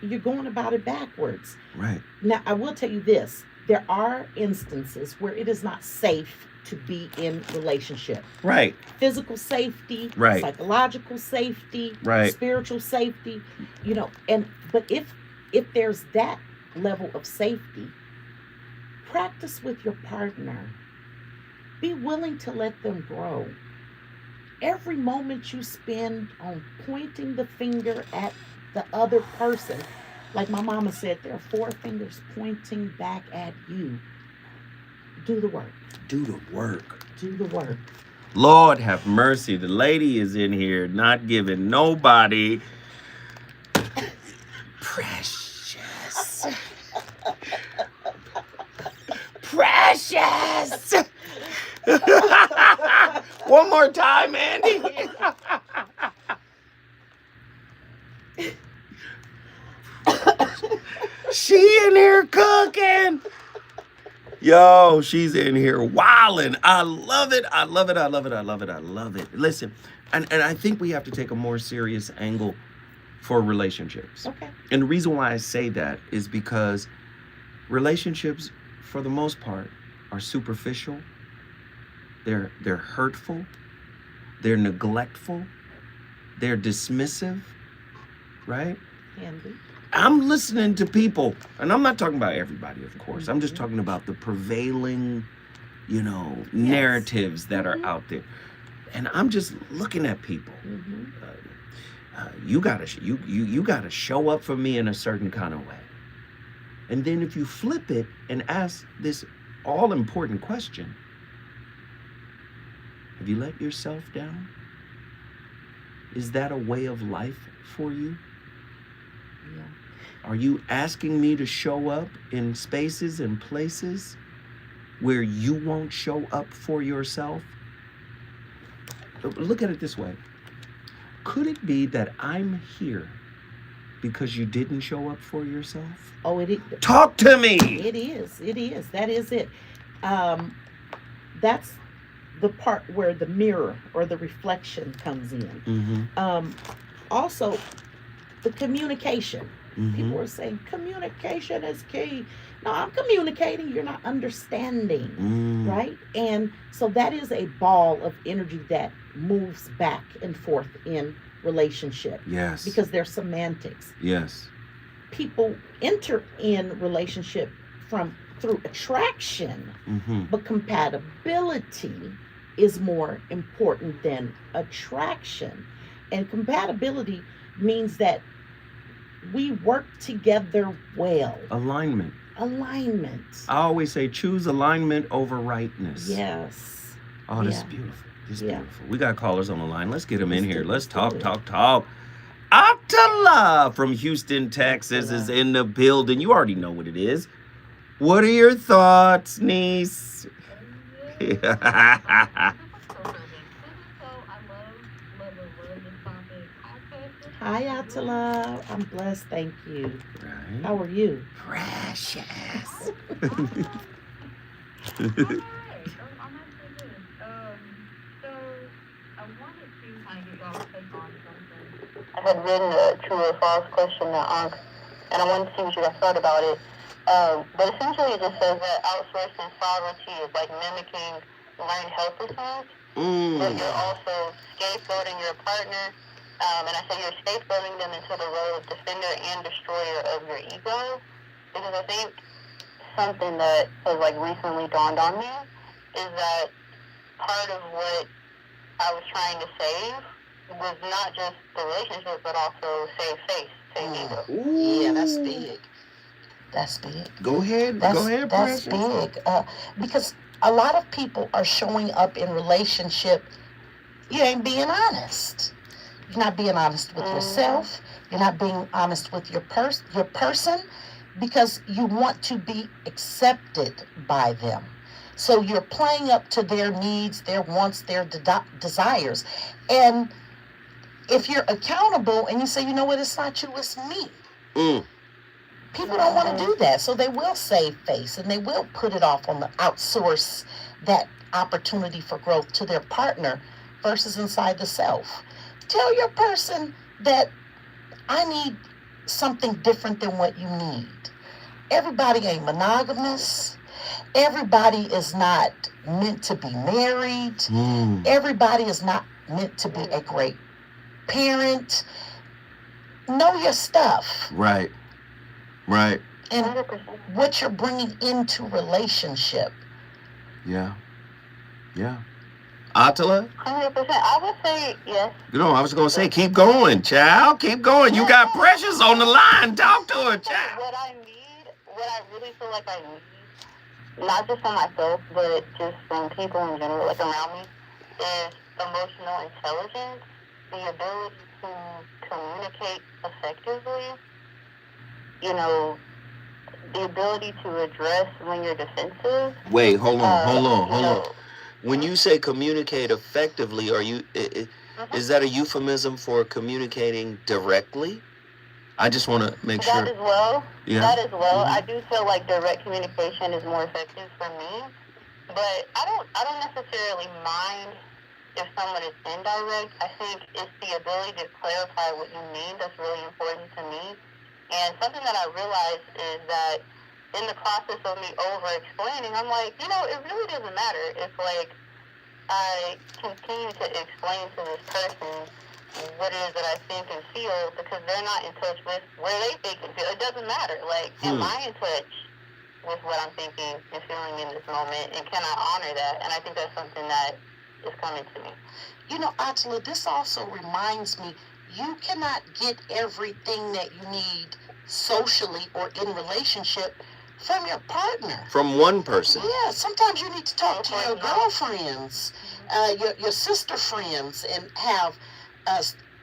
you're going about it backwards. Right. Now, I will tell you this. There are instances where it is not safe to be in relationship. Right. Physical safety, right. Psychological safety, right. Spiritual safety, but if there's that level of safety, practice with your partner. Be willing to let them grow. Every moment you spend on pointing the finger at the other person, like my mama said, there are 4 fingers pointing back at you. Do the work. Do the work. Do the work. Lord have mercy. The lady is in here not giving nobody precious. Precious. One more time, Andy. She in here cooking. Yo, she's in here wilding. I love it. I love it. I love it. I love it. I love it. Listen, and I think we have to take a more serious angle for relationships. Okay. And the reason why I say that is because relationships, for the most part, are superficial. They're hurtful. They're neglectful. They're dismissive. Right? Can be. I'm listening to people, and I'm not talking about everybody, of course. I'm just talking about the prevailing, narratives that are out there. And I'm just looking at people. You gotta show up for me in a certain kind of way. And then if you flip it and ask this all-important question, have you let yourself down? Is that a way of life for you? Yeah. Are you asking me to show up in spaces and places where you won't show up for yourself? Look at it this way. Could it be that I'm here because you didn't show up for yourself? Oh, it is. Talk to me. It is. That is it. That's the part where the mirror or the reflection comes in. Also, the communication. People are saying communication is key. No, I'm communicating. You're not understanding, right? And so that is a ball of energy that moves back and forth in relationship. Yes. Because they're semantics. Yes. People enter in relationship through attraction, but compatibility is more important than attraction. And compatibility means that we work together well. Alignment. I always say choose alignment over rightness. Yes. Oh, this is Yeah. beautiful. This is Yeah. beautiful. We got callers on the line. Let's get them in Let's here. do it. Let's Let's do talk. Atala from Houston, Texas is in the building. You already know what it is. What are your thoughts, niece? Hi, Atala. I'm blessed, thank you. Right. How are you? Precious. I had written a true or false question to Ankh, and I wanted to see what you guys thought about it. But essentially it just says that outsourcing sovereignty is like mimicking learned helplessness, but you're also scapegoating your partner. And I say you're scapegoating them into the role of defender and destroyer of your ego. Because I think something that has like recently dawned on me is that part of what I was trying to save was not just the relationship, but also save face, save ego. Yeah, that's big. That's big. Go ahead, That's Precious. big. Because a lot of people are showing up in relationship. You ain't being honest. You're not being honest with yourself. You're not being honest with your person, because you want to be accepted by them. So you're playing up to their needs, their wants, their desires. And if you're accountable and you say, you know what, it's not you, it's me. People don't want to do that. So they will save face and they will put it off on the outsource that opportunity for growth to their partner versus inside the self. Tell your person that I need something different than what you need. Everybody ain't monogamous. Everybody is not meant to be married. Everybody is not meant to be a great parent. Know your stuff. Right. And what you're bringing into relationship. Yeah. Atala? 100%. I would say yes. You know, I was going to say, keep going, child. Keep going. You got Precious on the line. Talk to her, child. What I really feel like I need, not just for myself, but just from people in general, like around me, is emotional intelligence, the ability to communicate effectively, you know, the ability to address when you're defensive. Wait, hold on. When you say communicate effectively, are you is that a euphemism for communicating directly? I just want to make sure. That as well. Yeah. That as well. I do feel like direct communication is more effective for me, but I don't necessarily mind if someone is indirect. I think it's the ability to clarify what you mean that's really important to me. And something that I realized is that in the process of me over-explaining, I'm like, you know, it really doesn't matter if, like, I continue to explain to this person what it is that I think and feel, because they're not in touch with where they think and feel. It doesn't matter. Like, am I in touch with what I'm thinking and feeling in this moment, and can I honor that? And I think that's something that is coming to me. You know, Atala, this also reminds me, you cannot get everything that you need socially or in relationship from your partner. From one person. Yeah, sometimes you need to talk to your girlfriends, your sister friends, and have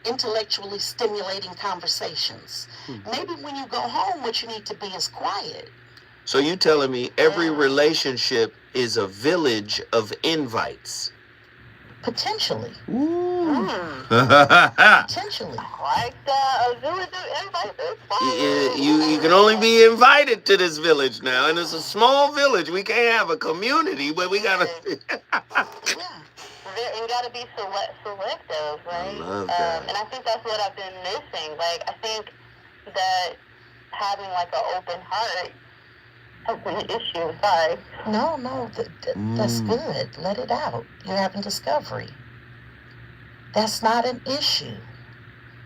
intellectually stimulating conversations. Maybe when you go home, what you need to be is quiet. So you telling me every relationship is a village of invites? Potentially. Potentially. Like a village of invites. You can only be invited to this village now, and it's a small village. We can't have a community, but we gotta. And gotta be selective, right? I love that. And I think that's what I've been missing. Like, I think that having like an open heart has been an issue. Sorry. No, that's good. Let it out. You're having discovery. That's not an issue.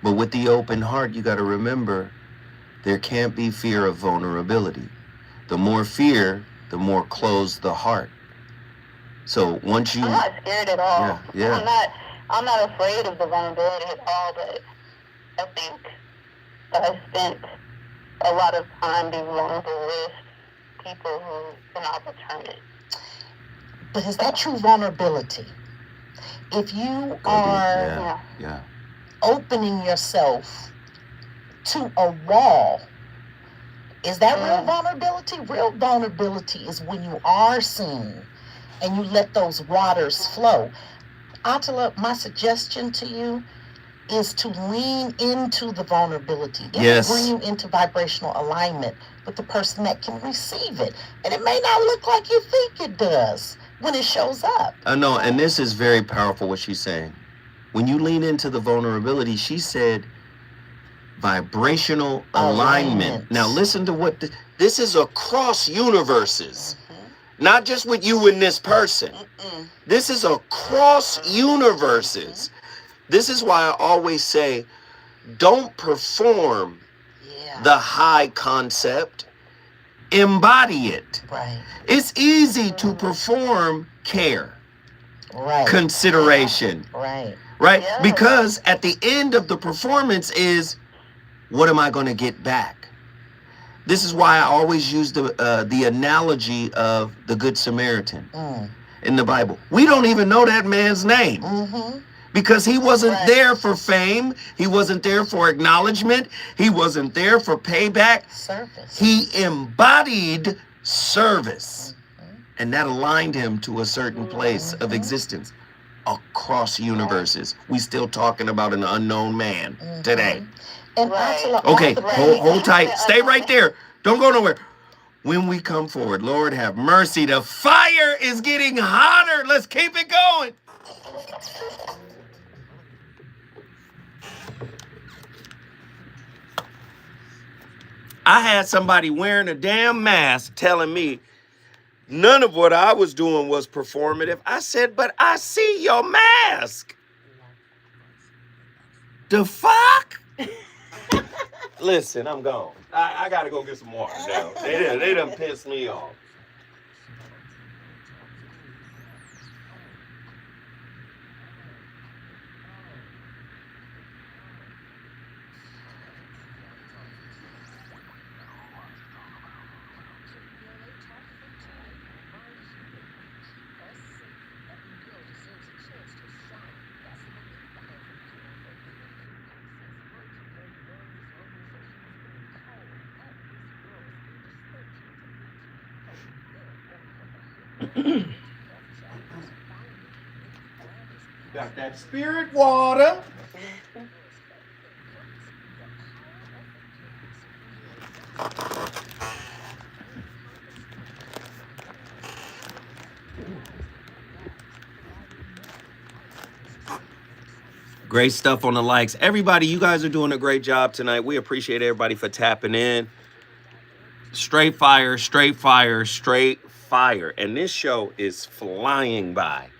But with the open heart, you got to remember, there can't be fear of vulnerability. The more fear, the more closed the heart. So once you... I'm not scared at all. Yeah. I'm not afraid of the vulnerability at all, but I think I spent a lot of time being vulnerable with people who cannot return it. But is that true vulnerability? If you are opening yourself to a wall, is that real vulnerability? Real vulnerability is when you are seen and you let those waters flow. Atala, my suggestion to you is to lean into the vulnerability. It will bring you into vibrational alignment with the person that can receive it. And it may not look like you think it does when it shows up. No, and this is very powerful what she's saying. When you lean into the vulnerability, she said vibrational alignment. Now listen to what this is across universes. Not just with you and this person. This is across universes. This is why I always say, don't perform the high concept. Embody it. Right. It's easy to perform care. Right. Consideration. Right. Right? Yeah. Because at the end of the performance is, what am I going to get back? This is why I always use the analogy of the Good Samaritan in the Bible. We don't even know that man's name because he wasn't there for fame. He wasn't there for acknowledgement. He wasn't there for payback. Service. He embodied service, and that aligned him to a certain place of existence across universes. We still talking about an unknown man today. And okay, hold tight. Stay right there. Don't go nowhere. When we come forward, Lord have mercy. The fire is getting hotter. Let's keep it going. I had somebody wearing a damn mask telling me none of what I was doing was performative. I said, but I see your mask. The fuck? Listen, I'm gone. I gotta go get some water now. They done pissed me off. Got that spirit water. Great stuff on the likes. Everybody, you guys are doing a great job tonight. We appreciate everybody for tapping in. Straight fire, straight fire, straight fire. And this show is flying by.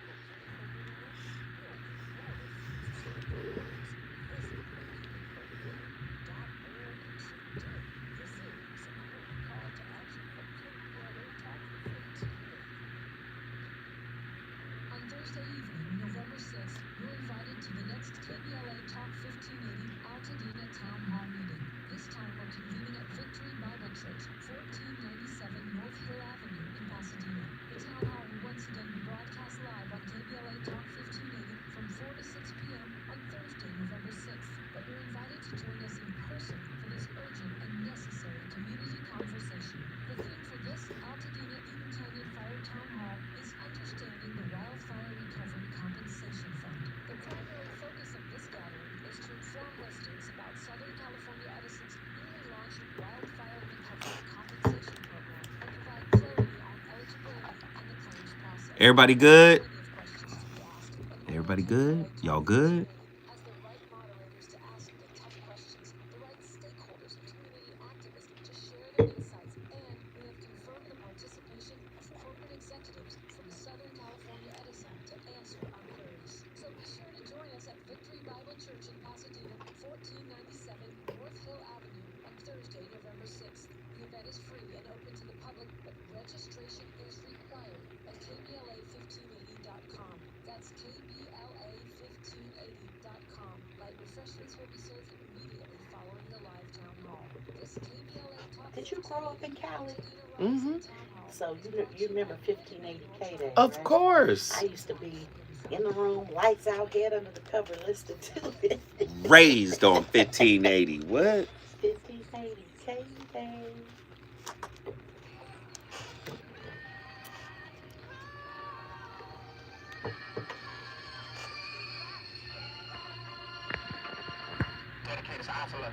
Everybody good? Everybody good? Y'all good? Registration is required at KBLA1580.com. That's KBLA1580.com. Light refreshments will be served immediately following the live town hall. This KBLA Talk Did you grow up in Cali? Mm-hmm. So you remember 1580K Day, Of right? course. I used to be in the room, lights out, head under the cover, listening to it. Raised on 1580. What? 1580K Day. Dedicated to Angela.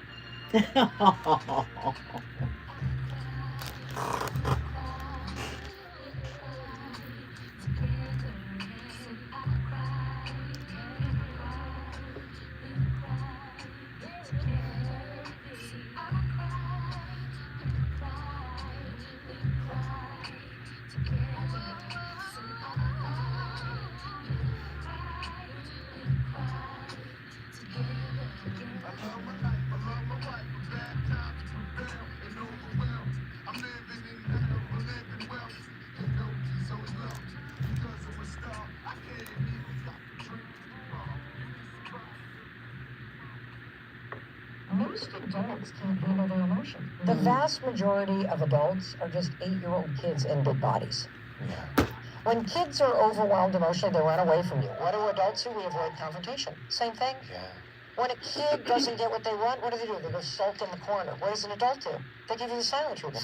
Most adults can't handle their emotions. The vast majority of adults are just 8-year-old kids in big bodies. Yeah. When kids are overwhelmed emotionally, they run away from you. What do adults do? We avoid confrontation. Same thing. Yeah. When a kid doesn't get what they want, what do? They go sulk in the corner. What does an adult do? They give you the silent treatment.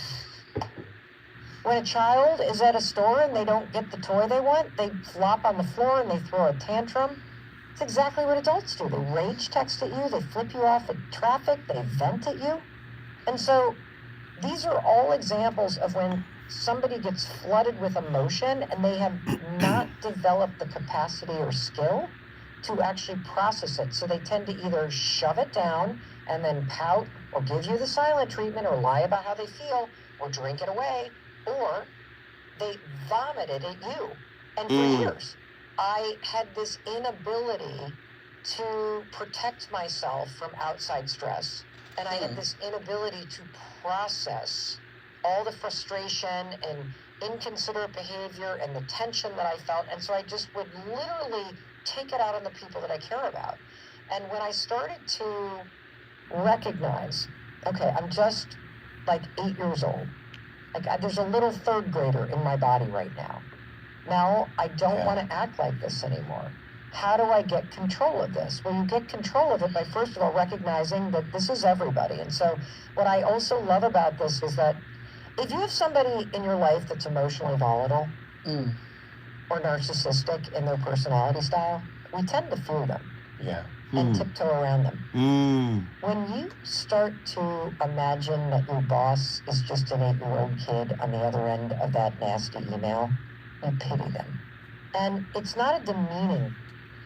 When a child is at a store and they don't get the toy they want, they flop on the floor and they throw a tantrum. It's exactly what adults do. They rage text at you, they flip you off at traffic, they vent at you. And so these are all examples of when somebody gets flooded with emotion and they have not developed the capacity or skill to actually process it. So they tend to either shove it down and then pout or give you the silent treatment or lie about how they feel or drink it away, or they vomit it at you. And for years, I had this inability to protect myself from outside stress. And I had this inability to process all the frustration and inconsiderate behavior and the tension that I felt. And so I just would literally take it out on the people that I care about. And when I started to recognize, okay, I'm just like 8 years old. Like there's a little third grader in my body right now. Now I don't want to act like this anymore. How do I get control of this? Well, you get control of it by, first of all, recognizing that this is everybody. And so what I also love about this is that if you have somebody in your life that's emotionally volatile or narcissistic in their personality style, we tend to fear them. Yeah. And tiptoe around them. When you start to imagine that your boss is just an 8-year-old kid on the other end of that nasty email, you pity them. And it's not a demeaning.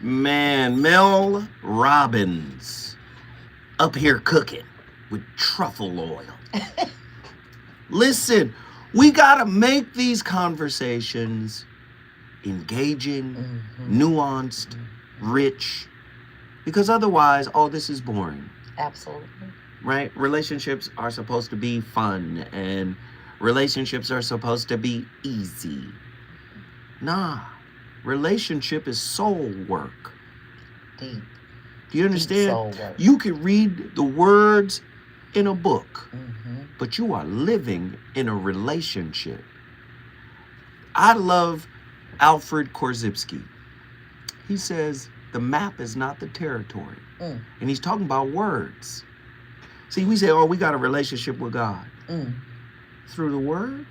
Man, Mel Robbins up here cooking with truffle oil. Listen, we gotta make these conversations engaging, nuanced, rich, because otherwise, this is boring. Absolutely. Right? Relationships are supposed to be fun, and relationships are supposed to be easy. Nah, relationship is soul work. Deep. Do you understand? Soul work. You can read the words in a book, but you are living in a relationship. I love Alfred Korzybski. He says, the map is not the territory. And he's talking about words. See, we say, we got a relationship with God. Through the word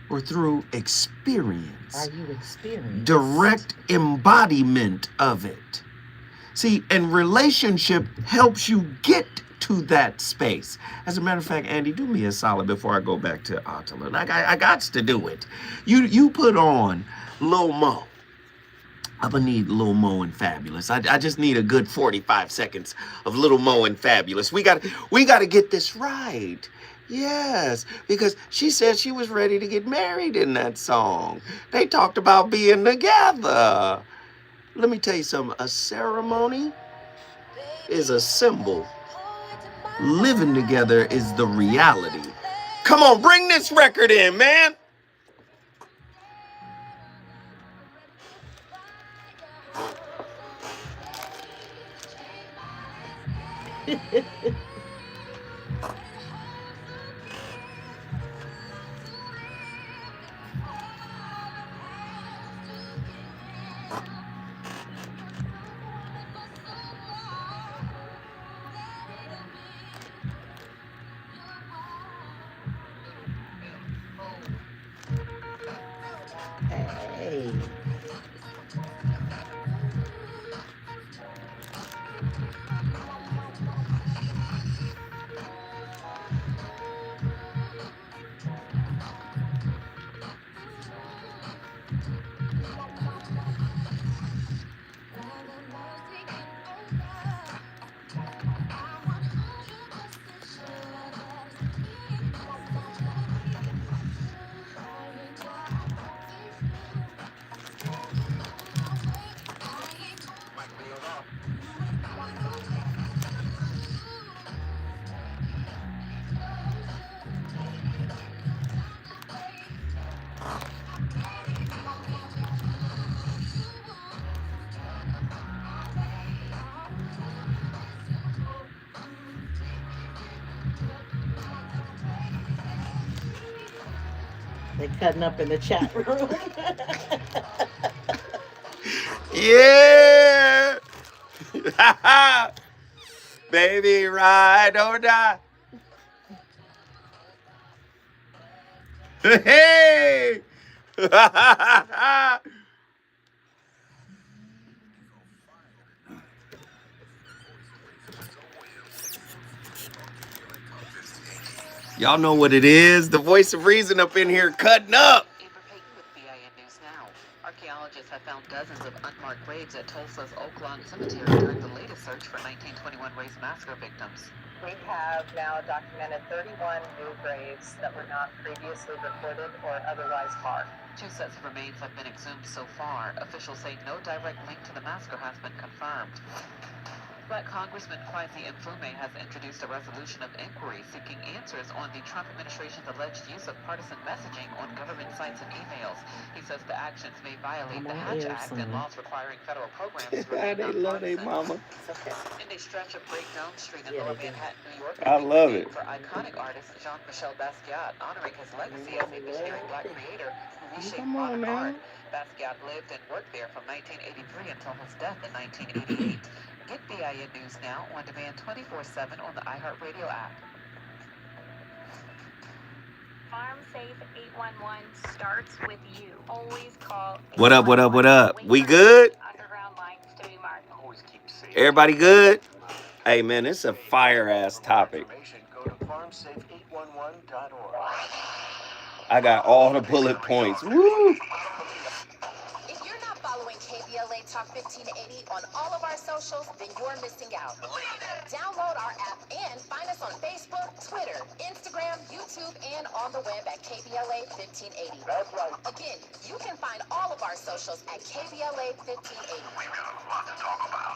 or through experience? Are you experiencing? Direct embodiment of it. See, and relationship helps you get to that space. As a matter of fact, Andy, do me a solid before I go back to Ottawa. Like, I got to do it. You put on Lil Mo. I'm gonna need Lil Mo and Fabulous. I just need a good 45 seconds of Lil Mo and Fabulous. We gotta get this right. Yes, because she said she was ready to get married in that song. They talked about being together. Let me tell you something. A ceremony is a symbol. Living together is the reality. Come on, bring this record in, man. Hey. They cutting up in the chat room. Yeah. Baby, ride or die. Hey. Y'all know what it is. The voice of reason up in here cutting up. Amber Payton with BIN News Now. Archaeologists have found dozens of unmarked graves at Tulsa's Oak Lawn Cemetery during the latest search for 1921 race massacre victims. We have now documented 31 new graves that were not previously recorded or otherwise marked. 2 sets of remains have been exhumed so far. Officials say no direct link to the massacre has been confirmed. But Congressman Kwesi Mfume has introduced a resolution of inquiry seeking answers on the Trump administration's alleged use of partisan messaging on government sites and emails. He says the actions may violate the Hatch Act and laws requiring federal programs to remain They love their nonpartisan. mama. In a stretch of Break Down Street in Lower Manhattan, New York, I love it. for iconic artist Jean-Michel Basquiat, honoring his legacy as a visionary black creator who reshaped Come on modern now. art. Basquiat lived and worked there from 1983 until his death in 1988. Get BIN News Now on demand 24/7 on the iHeartRadio app. Farm Safe 811 starts with you. Always call. What up, what up, what up? We good? Underground lines to be marked. Everybody good? Hey man, it's a fire ass topic. Go to farmsafe811.org. I got all the bullet points. Woo! If you're not following KBLA Talk 1580 on all of our socials, then you're missing out. Download our app and find us on Facebook, Twitter, Instagram, YouTube, and on the web at KBLA 1580. That's right. Again, you can find all of our socials at KBLA 1580.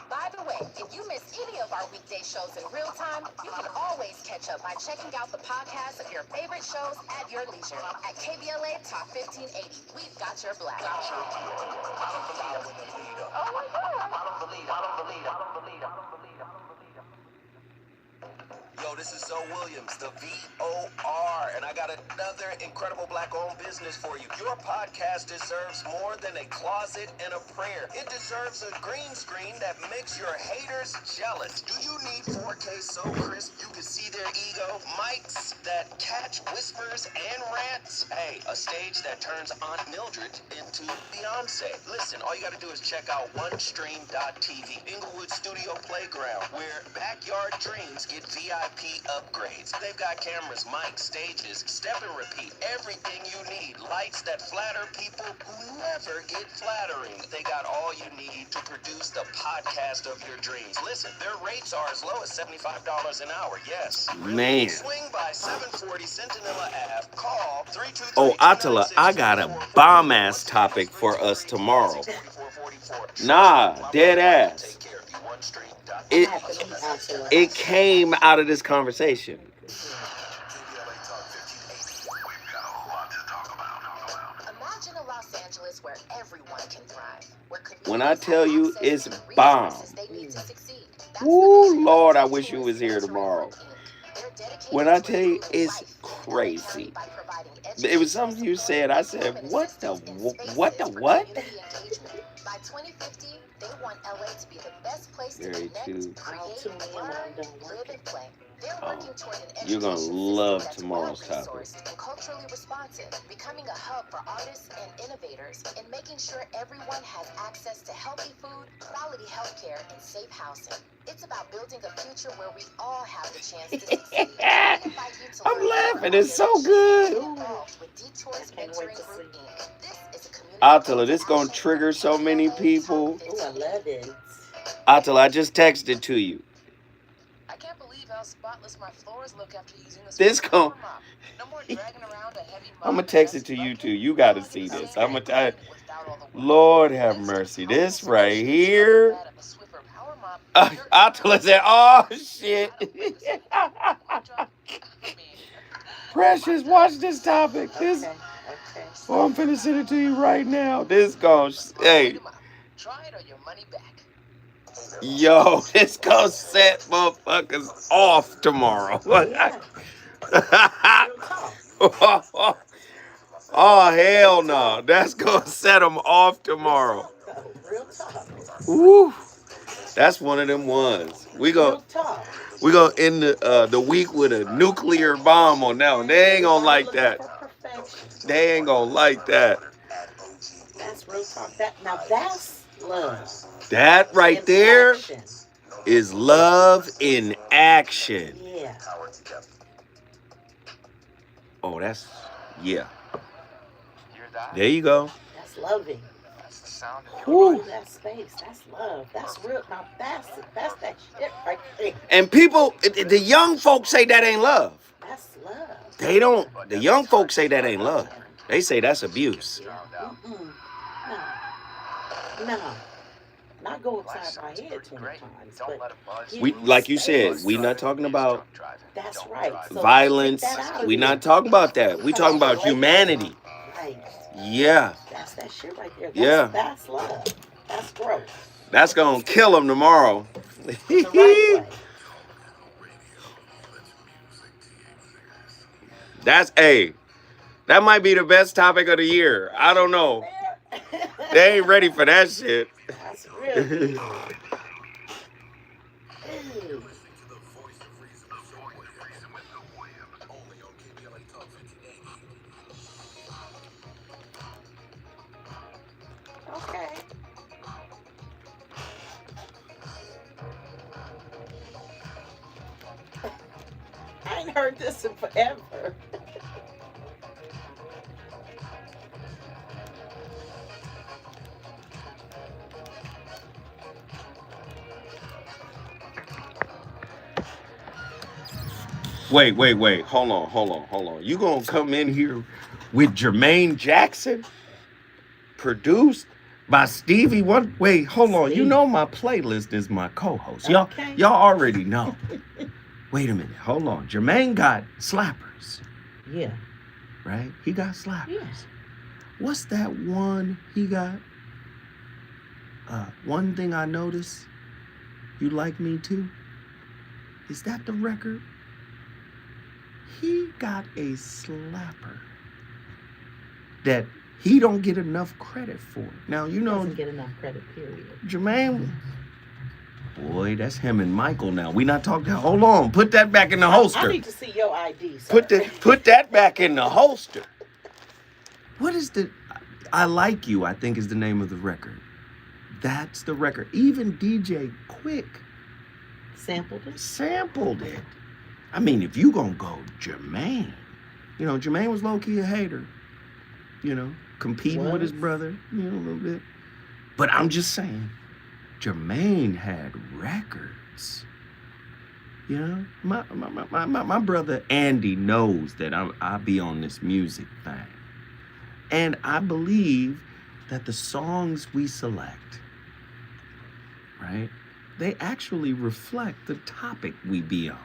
By the way, if you miss any of our weekday shows in real time, you can always catch up by checking out the podcast of your favorite shows at your leisure. At KBLA Talk 1580, we've got your black. Yo, this is Zoe Williams, the VOR, and I got another incredible black-owned business for you. Your podcast deserves more than a closet and a prayer. It deserves a green screen that makes your haters jealous. Do you need 4K so crisp you can see their ego? Mics that catch whispers and rants? Hey, a stage that turns Aunt Mildred into Beyonce. Listen, all you gotta do is check out OneStream.tv, Inglewood Studio Playground, where backyard dreams get VIP upgrades. They've got cameras, mics, stages, step and repeat, everything you need. Lights that flatter people who never get flattering. They got all you need to produce the podcast of your dreams. Listen, their rates are as low as $75 an hour. Yes. Man. Swing by 740 Centinela Ave. Call 323. Oh, Attila, I got a bomb ass topic for us tomorrow. Nah, dead ass. It came out of this conversation. Imagine a Los Angeles where everyone can thrive. Where When I tell you it's bomb. they need to succeed. Ooh, Lord, I wish you was here tomorrow. When I tell you, it's crazy. It was something you said. I said, what the what? By 2050, they want LA to be the best place to Very connect, true. create, learn, live, and play. They're working toward an You're gonna education love system tomorrow's that's topic. well-resourced and culturally responsive, becoming a hub for artists and innovators, and making sure everyone has access to healthy food, quality healthcare, and safe housing. It's about building a future where we all have the chance to succeed. We invite you to I'm learn more laughing. about It's so their mission good. and get involved with Detroit's Mentoring Group, Inc. This is a community. Attila, this gonna trigger so many people. Oh, I love it. Attila, I just texted to you. I can't believe how spotless my floors look after using This power gon' mop. No more dragging around a heavy mop. I'm gonna text it to you too. You gotta see this. I'm gonna Lord have mercy. This right here. Attila said, "Oh shit." Precious, watch this topic. This. Oh, I'm finna send it to you right now. This goes. Hey. Try it or your money back. Yo, this gonna set motherfuckers off tomorrow. Oh, hell no. That's gonna set them off tomorrow. Woo. That's one of them ones. We gonna end the week with a nuclear bomb on that one. They ain't gonna like that. They ain't gonna like that. That's real talk. Now that's love. That right there is love in action. Yeah. Oh, that's, yeah. There you go. That's loving. That's the sound of Ooh, that space. That's love. That's real. Now that's that shit right there. And people, the young folks say that ain't love. That's love. They don't. The young folks say that ain't love. They say that's abuse. No. Not go upside my head 20 times. But We, like you said, we not talking about that's right. So violence. We not talking about that. We talking about humanity. Right. Yeah. That's that shit right there. That's love. That's growth. That's gonna kill them tomorrow. The right way. That's that might be the best topic of the year. I don't know. They ain't ready for that shit. That's real. Okay. I ain't heard this in forever. Wait. Hold on. You gonna come in here with Jermaine Jackson? Produced by Stevie Wonder. Wait, hold on. You know my playlist is my co-host. Y'all already know. Wait a minute. Hold on. Jermaine got slappers. Yeah. Right? He got slappers. Yes. What's that one he got? One thing I noticed. You like me too? Is that the record? He got a slapper that he don't get enough credit for. Now, you know, doesn't get enough credit, period. Jermaine, boy, that's him and Michael now. We not talking, hold on, put that back in the holster. I need to see your ID, sir. Put that back in the holster. What is the, I Like You, I think is the name of the record. That's the record. Even DJ Quick sampled it. I mean, if you gonna go Jermaine, you know, Jermaine was low-key a hater, you know, competing with his brother, you know, a little bit. But I'm just saying, Jermaine had records. You know, my brother Andy knows that I be on this music thing. And I believe that the songs we select, right, they actually reflect the topic we be on.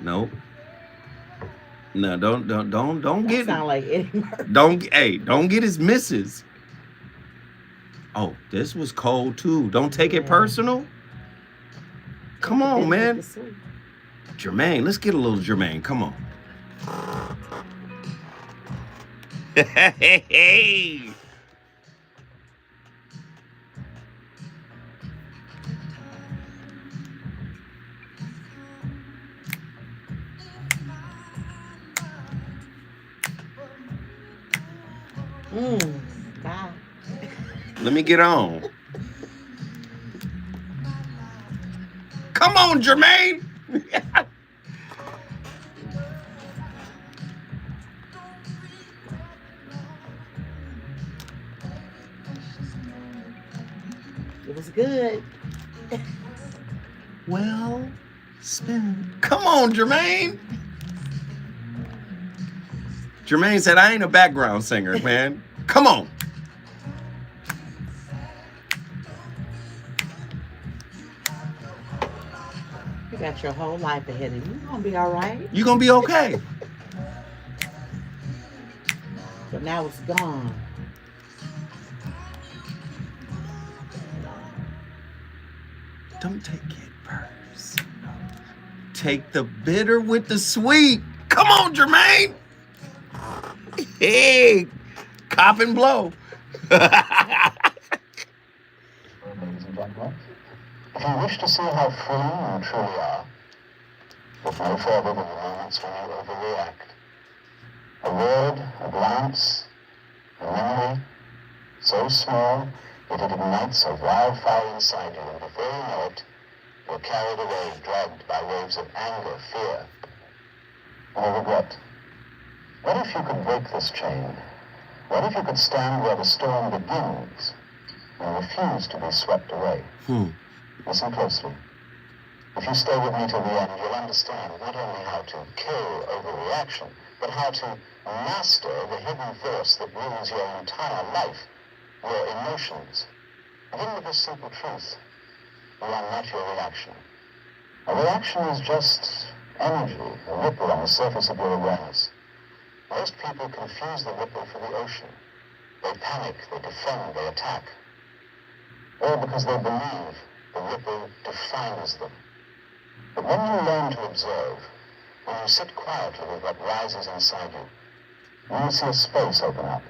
Nope. No, don't get sound like Eddie Murphy. Don't get his misses. Oh, this was cold too. Don't take it personal. Come on, Bitter man. with the sweet. Jermaine, let's get a little Jermaine. Come on. Hey. Bye. Let me get on. Come on, Jermaine. It was good. Well, spin. Come on, Jermaine. Jermaine said, I ain't a background singer, man. Come on. You got your whole life ahead of you. You're gonna be all right. You're going to be okay. But now it's gone. Don't take it personal. Take the bitter with the sweet. Come on, Jermaine. Hey, cop and blow. Ladies and gentlemen, if you wish to see how free you truly are, look no further than the moments when you overreact. A word, a glance, a memory, so small that it ignites a wildfire inside you, and before you know it, you're carried away, dragged by waves of anger, fear, or regret. What if you could break this chain? What if you could stand where the storm begins and refuse to be swept away? Listen closely. If you stay with me till the end, you'll understand not only how to kill overreaction, but how to master the hidden force that rules your entire life, your emotions. Begin with this simple truth. You are not your reaction. A reaction is just energy, a ripple on the surface of your awareness. Most people confuse the ripple for the ocean. They panic, they defend, they attack. All because they believe the ripple defines them. But when you learn to observe, when you sit quietly with what rises inside you, you will see a space open up.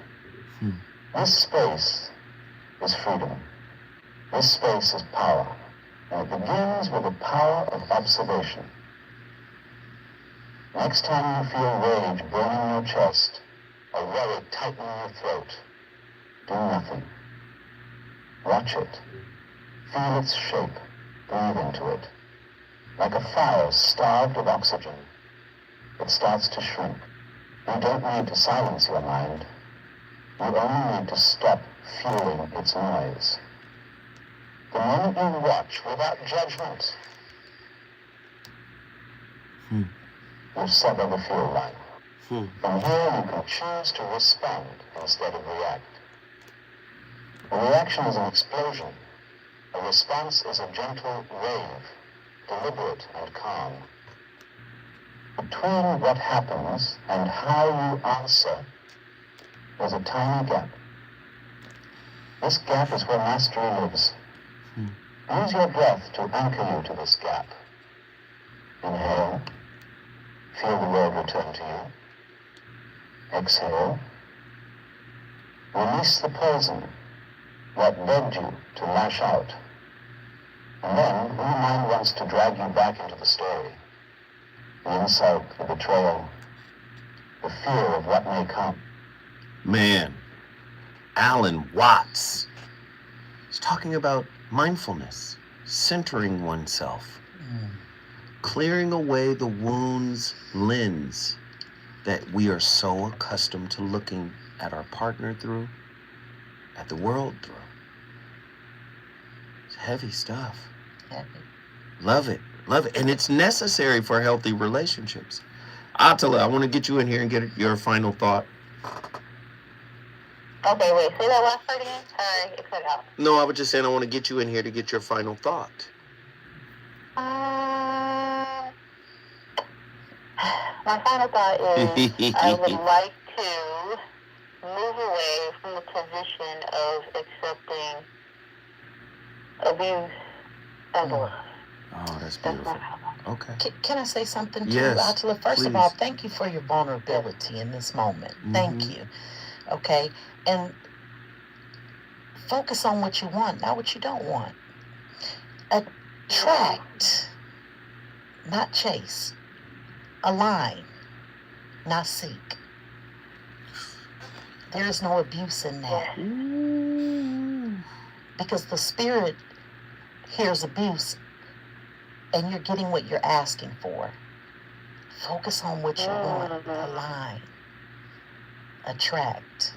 This space is freedom. This space is power. And it begins with the power of observation. Next time you feel rage burning your chest, or worry tightening your throat, do nothing. Watch it. Feel its shape. Breathe into it. Like a fire starved of oxygen, it starts to shrink. You don't need to silence your mind. You only need to stop fueling its noise. The moment you watch without judgment, you sever the fuel line. From here, you can choose to respond instead of react. A reaction is an explosion. A response is a gentle wave, deliberate and calm. Between what happens and how you answer, there's a tiny gap. This gap is where mastery lives. Use your breath to anchor you to this gap. Inhale. Feel the world return to you. Exhale. Release the poison that begged you to lash out. And then, when your mind wants to drag you back into the story, the insult, the betrayal, the fear of what may come. Man, Alan Watts is talking about mindfulness, centering oneself, clearing away the wound's lens that we are so accustomed to looking at our partner through, at the world through. It's heavy stuff. Heavy. Love it. Love it. And it's necessary for healthy relationships. Attila, I want to get you in here and get your final thought. Okay, wait, say that last part again? Sorry, it cut out. No, I was just saying I want to get you in here to get your final thought. My final thought is I would like to move away from the position of accepting abuse as love. Oh, that's That's beautiful. not how I Okay. Can I say something to Yes, Attila? First of all, please. thank you for your vulnerability in this moment. Thank Mhm. you. Okay? And focus on what you want, not what you don't want. Attract, not chase. Align, not seek. There is no abuse in that Ooh. because the spirit hears abuse and you're getting what you're asking for. Focus on what you want. Align, attract.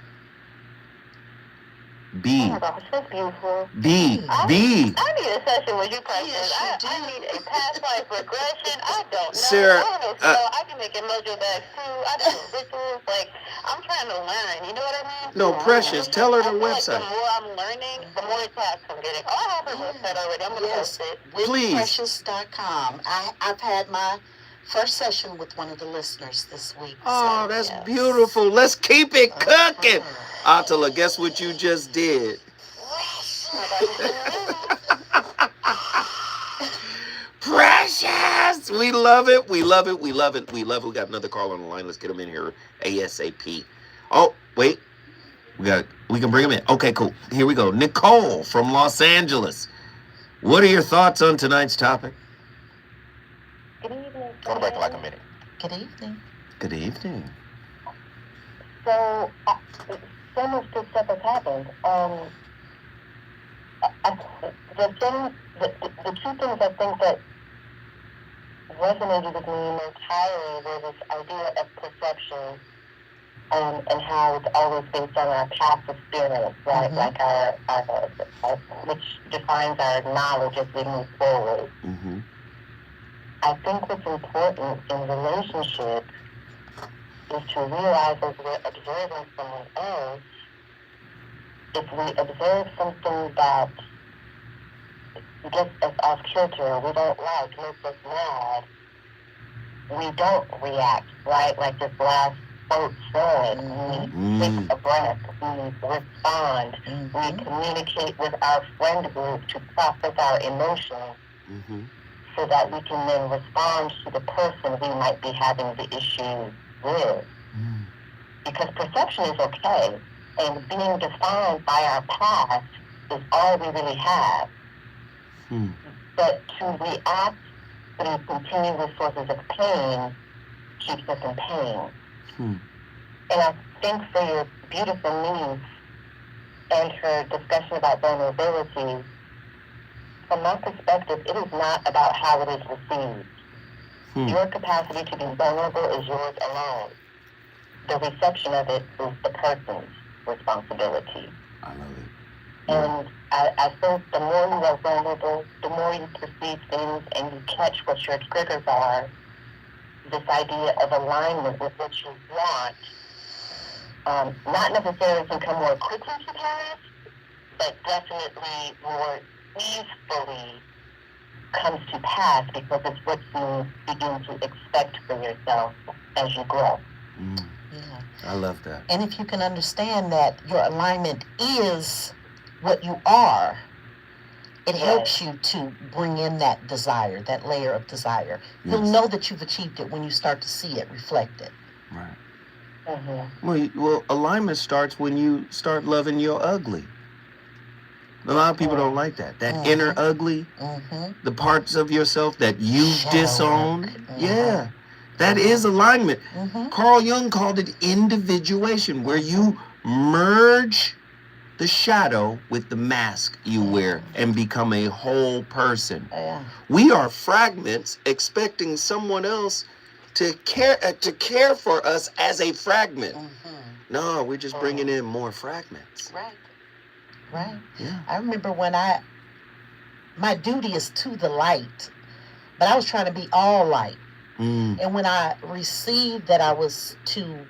Oh B. my gosh, that's beautiful. B. I B. need a session with you, Precious. Yes, you I do. need a past life regression. I don't know. Sarah, I don't know spell. I can make emoji bags too. I do rituals. Like, I'm trying to learn. You know what I mean? No, Precious, tell her the I feel like the website. more I'm learning, the more tasks I'm getting. Oh, I have her website already. I'm going to Yes, post it. Please. withprecious.com. I've had my first session with one of the listeners this week. Oh, so, that's yes. beautiful. Let's keep it cooking. Attila, guess what you just did? Precious! We love it. We love it. We love it. We love it. We got another call on the line. Let's get him in here ASAP. Oh, wait. We can bring him in. Okay, cool. Here we go. Nicole from Los Angeles. What are your thoughts on tonight's topic? Good evening. Go back like a minute. Good evening. Good evening. So, so much good stuff has happened. The two things I think that resonated with me most highly were this idea of perception and how it's always based on our past experience, right? Like our which defines our knowledge as we move forward. Mm-hmm. I think what's important in relationships is to realize as we're observing someone else, if we observe something that gets us off kilter, we don't like, makes us mad, we don't react, right? Like this last quote said, we take a breath, we respond, we communicate with our friend group to process our emotions so that we can then respond to the person we might be having the issue with. Because perception is okay, and being defined by our past is all we really have. But to react through continuous sources of pain keeps us in pain. And I think for your beautiful niece and her discussion about vulnerability, from my perspective, it is not about how it is received. Your capacity to be vulnerable is yours alone. The reception of it is the person's responsibility. I love it. And I think the more you are vulnerable, the more you perceive things and you catch what your triggers are, this idea of alignment with what you want, not necessarily can come more quickly to pass, but definitely more easily comes to pass because it's what you begin to expect for yourself as you grow. Yeah. I love that. And if you can understand that your alignment is what you are, it helps you to bring in that desire, that layer of desire. You'll know that you've achieved it when you start to see it reflected. Right. Well, alignment starts when you start loving your ugly. A lot of people don't like that. That inner ugly, the parts of yourself that you disowned. Yeah. That is alignment. Carl Jung called it individuation, where you merge the shadow with the mask you wear and become a whole person. We are fragments expecting someone else to care for us as a fragment. No, we're just bringing in more fragments. Right. Yeah. I remember when my duty is to the light, but I was trying to be all light. And when I received that I was to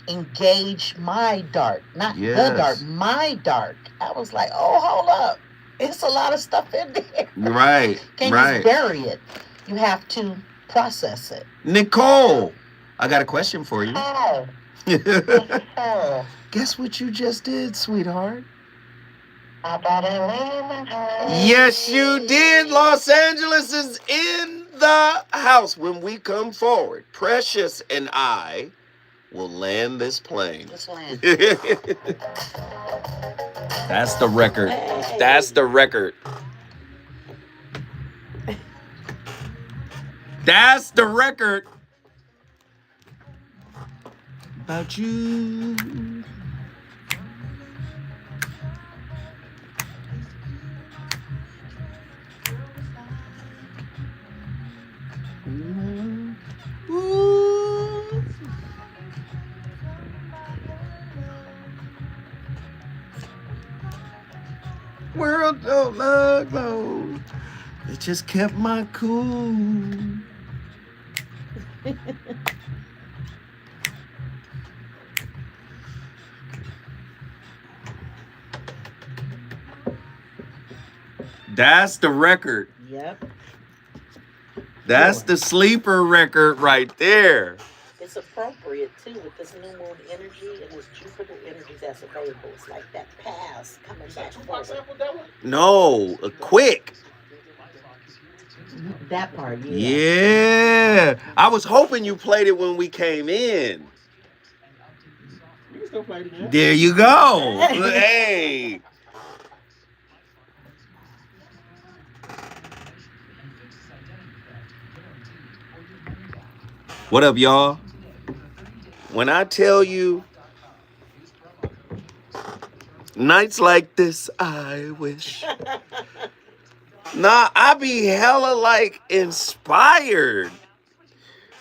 engage my dark, not the dark, my dark, I was like, oh, hold up. It's a lot of stuff in there. Right. Can't just bury it. You have to process it. Nicole, I got a question for you. Hi. Guess what you just did, sweetheart? I bought a lemon high. Yes, you did. Los Angeles is in the house when we come forward. Precious and I will land this plane. Just land. That's the record. That's the record. That's the record. About you. Ooh. World don't look low. It just kept my cool. That's the record. Yep. That's the sleeper record right there. It's appropriate too with this new moon energy and this Jupiter energy that's available. It's like that past coming back forward. No, quick. That part, yeah. Yeah. I was hoping you played it when we came in. You can still play it again. There you go. Hey. What up, y'all? When I tell you, nights like this, I wish. Nah, I be hella like inspired.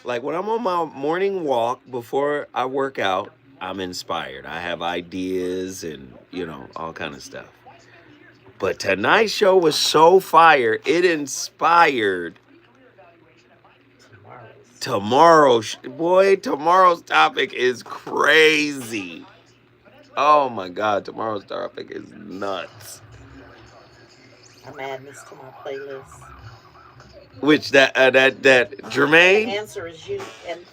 Like when I'm on my morning walk before I work out, I'm inspired. I have ideas and, you know, all kind of stuff. But tonight's show was so fire, it inspired tomorrow's topic is crazy. Oh my God, tomorrow's topic is nuts. I'm adding this to my playlist. Which that Jermaine? The answer is you,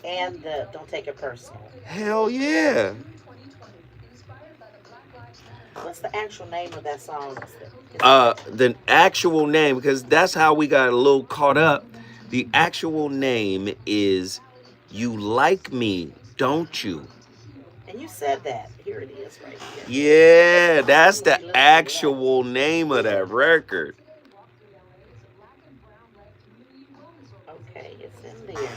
and the don't take it personal. Hell yeah. What's the actual name of that song? The actual name, because that's how we got a little caught up. The actual name is You Like Me, Don't You? And you said that. Here it is right here. Yeah, that's the actual name of that record. Okay, it's in there.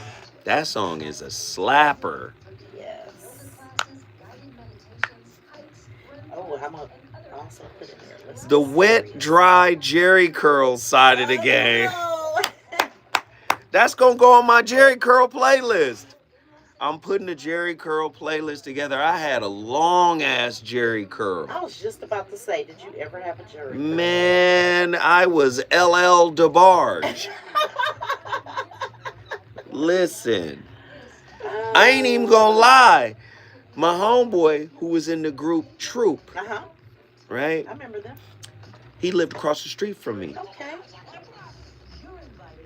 That song is a slapper. Yes. Oh, I'm going to also put it in there. The wet, dry Jerry curl side of the game. That's going to go on my Jerry curl playlist. I'm putting a Jerry curl playlist together. I had a long-ass Jerry curl. I was just about to say, did you ever have a Jerry curl? Man, I was LL DeBarge. Listen, I ain't even gonna lie. My homeboy, who was in the group Troop, right? I remember them. He lived across the street from me. Okay.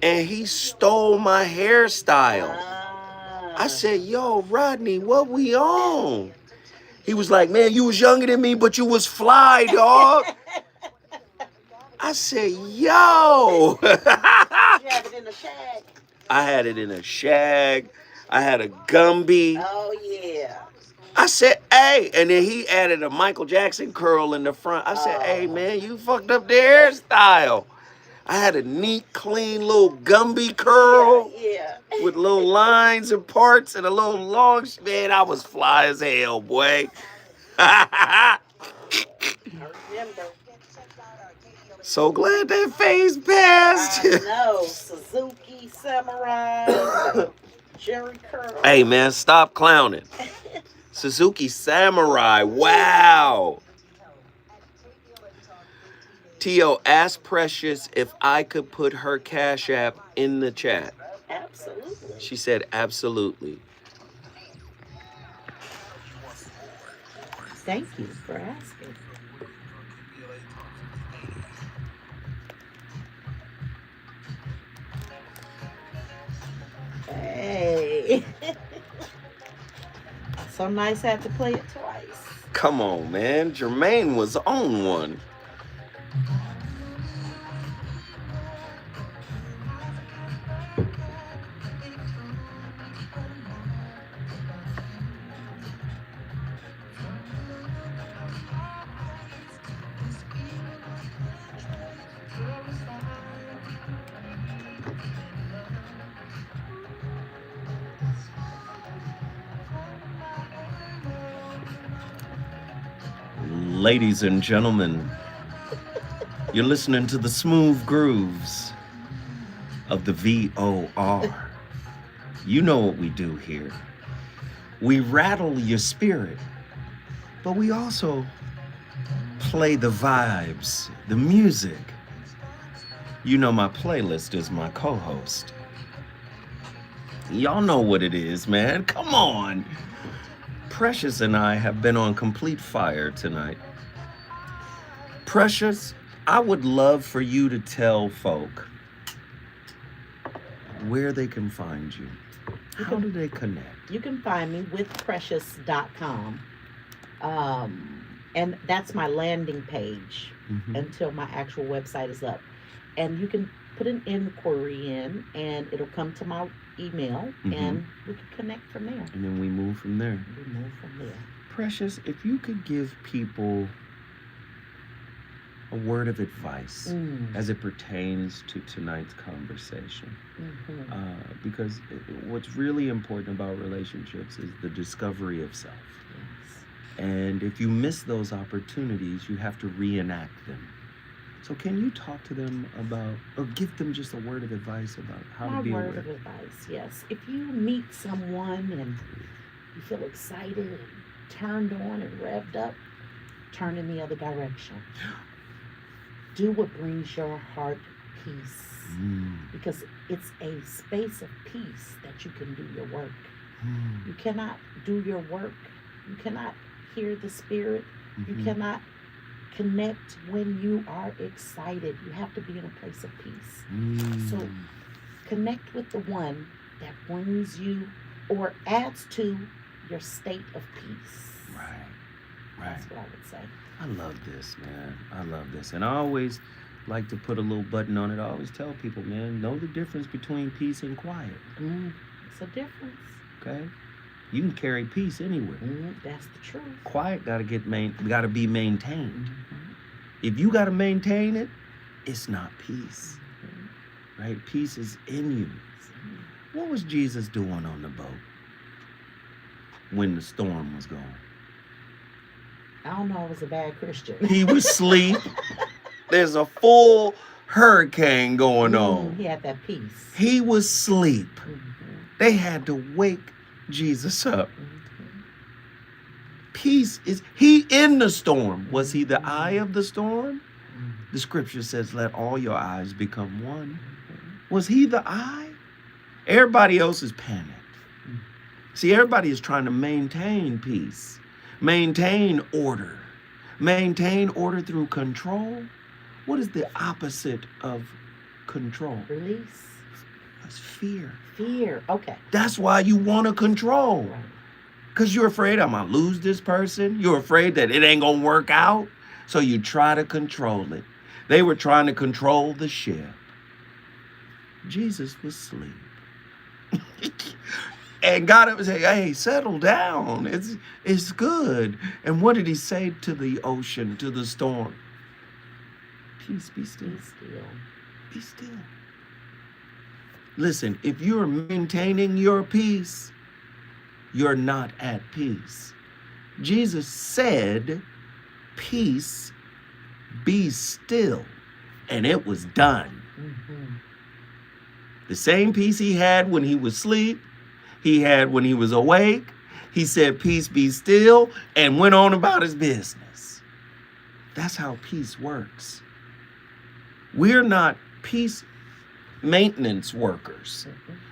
And he stole my hairstyle. I said, yo, Rodney, what we on? He was like, man, you was younger than me, but you was fly, dog. I said, yo. Did you have it in a shag? I had it in a shag. I had a Gumby. Oh, yeah. I said, hey. And then he added a Michael Jackson curl in the front. I said, hey, man, you fucked up the hairstyle. I had a neat, clean little Gumby curl with little lines and parts and a little long. Man, I was fly as hell, boy. I remember. So glad that phase passed. I know. Suzuki, Samurai, Jerry curl. Hey, man, stop clowning. Suzuki Samurai, wow. Tio, ask Precious if I could put her Cash App in the chat. Absolutely. She said absolutely. Thank you for asking. Hey. So nice I had to play it twice. Come on, man. Jermaine was on one. Ladies and gentlemen, you're listening to the smooth grooves of the VOR. You know what we do here. We rattle your spirit, but we also play the vibes, the music. You know my playlist is my co-host. Y'all know what it is, man. Come on. Precious and I have been on complete fire tonight. Precious, I would love for you to tell folk where they can find you. How do they connect? You can find me with precious.com. And that's my landing page until my actual website is up. And you can put an inquiry in and it'll come to my email and we can connect from there. And then we move from there. Precious, if you could give people a word of advice as it pertains to tonight's conversation. Because what's really important about relationships is the discovery of self. And if you miss those opportunities, you have to reenact them. So can you talk to them about, or give them just a word of advice about how to be aware? My word of advice, yes. If you meet someone and you feel excited and turned on and revved up, turn in the other direction. Do what brings your heart peace. Because it's a space of peace that you can do your work. You cannot do your work. You cannot hear the spirit. You cannot connect when you are excited. You have to be in a place of peace. So connect with the one that brings you or adds to your state of peace. Right. That's what I would say. I love this, man. I love this. And I always like to put a little button on it. I always tell people, man, know the difference between peace and quiet. It's a difference. Okay? You can carry peace anywhere. That's the truth. Quiet gotta be maintained. If you gotta maintain it, it's not peace. Right? Peace is in you. What was Jesus doing on the boat when the storm was going? I don't know, I was a bad Christian. He was asleep. There's a full hurricane going on. He had that peace. He was asleep. They had to wake Jesus up. Peace is, he in the storm. Was he the eye of the storm? The scripture says, let all your eyes become one. Was he the eye? Everybody else is panicked. See, everybody is trying to maintain peace. Maintain order through control. What is the opposite of control? Release. That's fear. Fear, okay. That's why you want to control. Because you're afraid I'm going to lose this person. You're afraid that it ain't going to work out. So you try to control it. They were trying to control the ship. Jesus was asleep. And God would say, hey, settle down. It's good. And what did he say to the ocean, to the storm? Peace, be still. Be still. Be still. Listen, if you're maintaining your peace, you're not at peace. Jesus said, peace, be still. And it was done. The same peace he had when he was asleep, he had when he was awake. He said, peace be still, and went on about his business. That's how peace works. We're not peace maintenance workers,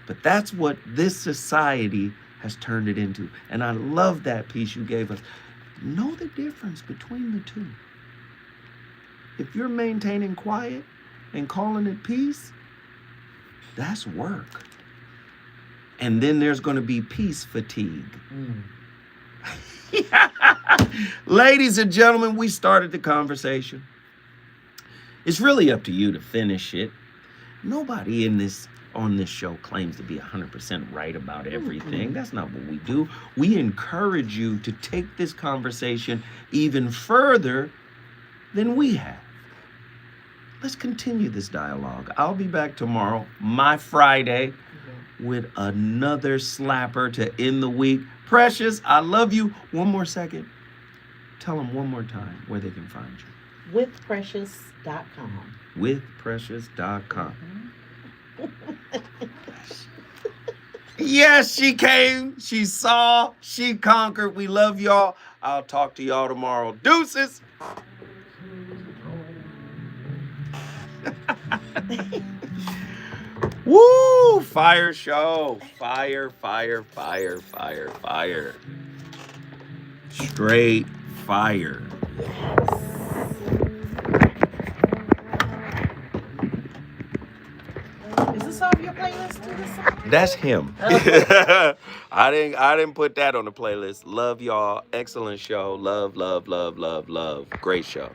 but that's what this society has turned it into. And I love that piece you gave us. Know the difference between the two. If you're maintaining quiet and calling it peace, that's work. And then there's going to be peace fatigue. Ladies and gentlemen, we started the conversation. It's really up to you to finish it. Nobody on this show claims to be 100% right about everything. That's not what we do. We encourage you to take this conversation even further than we have. Let's continue this dialogue. I'll be back tomorrow, my Friday, with another slapper to end the week. Precious, I love you. One more second. Tell them one more time where they can find you. Withprecious.com. Withprecious.com. Yes, she came. She saw. She conquered. We love y'all. I'll talk to y'all tomorrow. Deuces. Woo! Fire show. Fire, fire, fire, fire, fire. Straight fire. Is this off your playlist to this song? That's him. I didn't put that on the playlist. Love y'all. Excellent show. Love, love, love, love, love. Great show.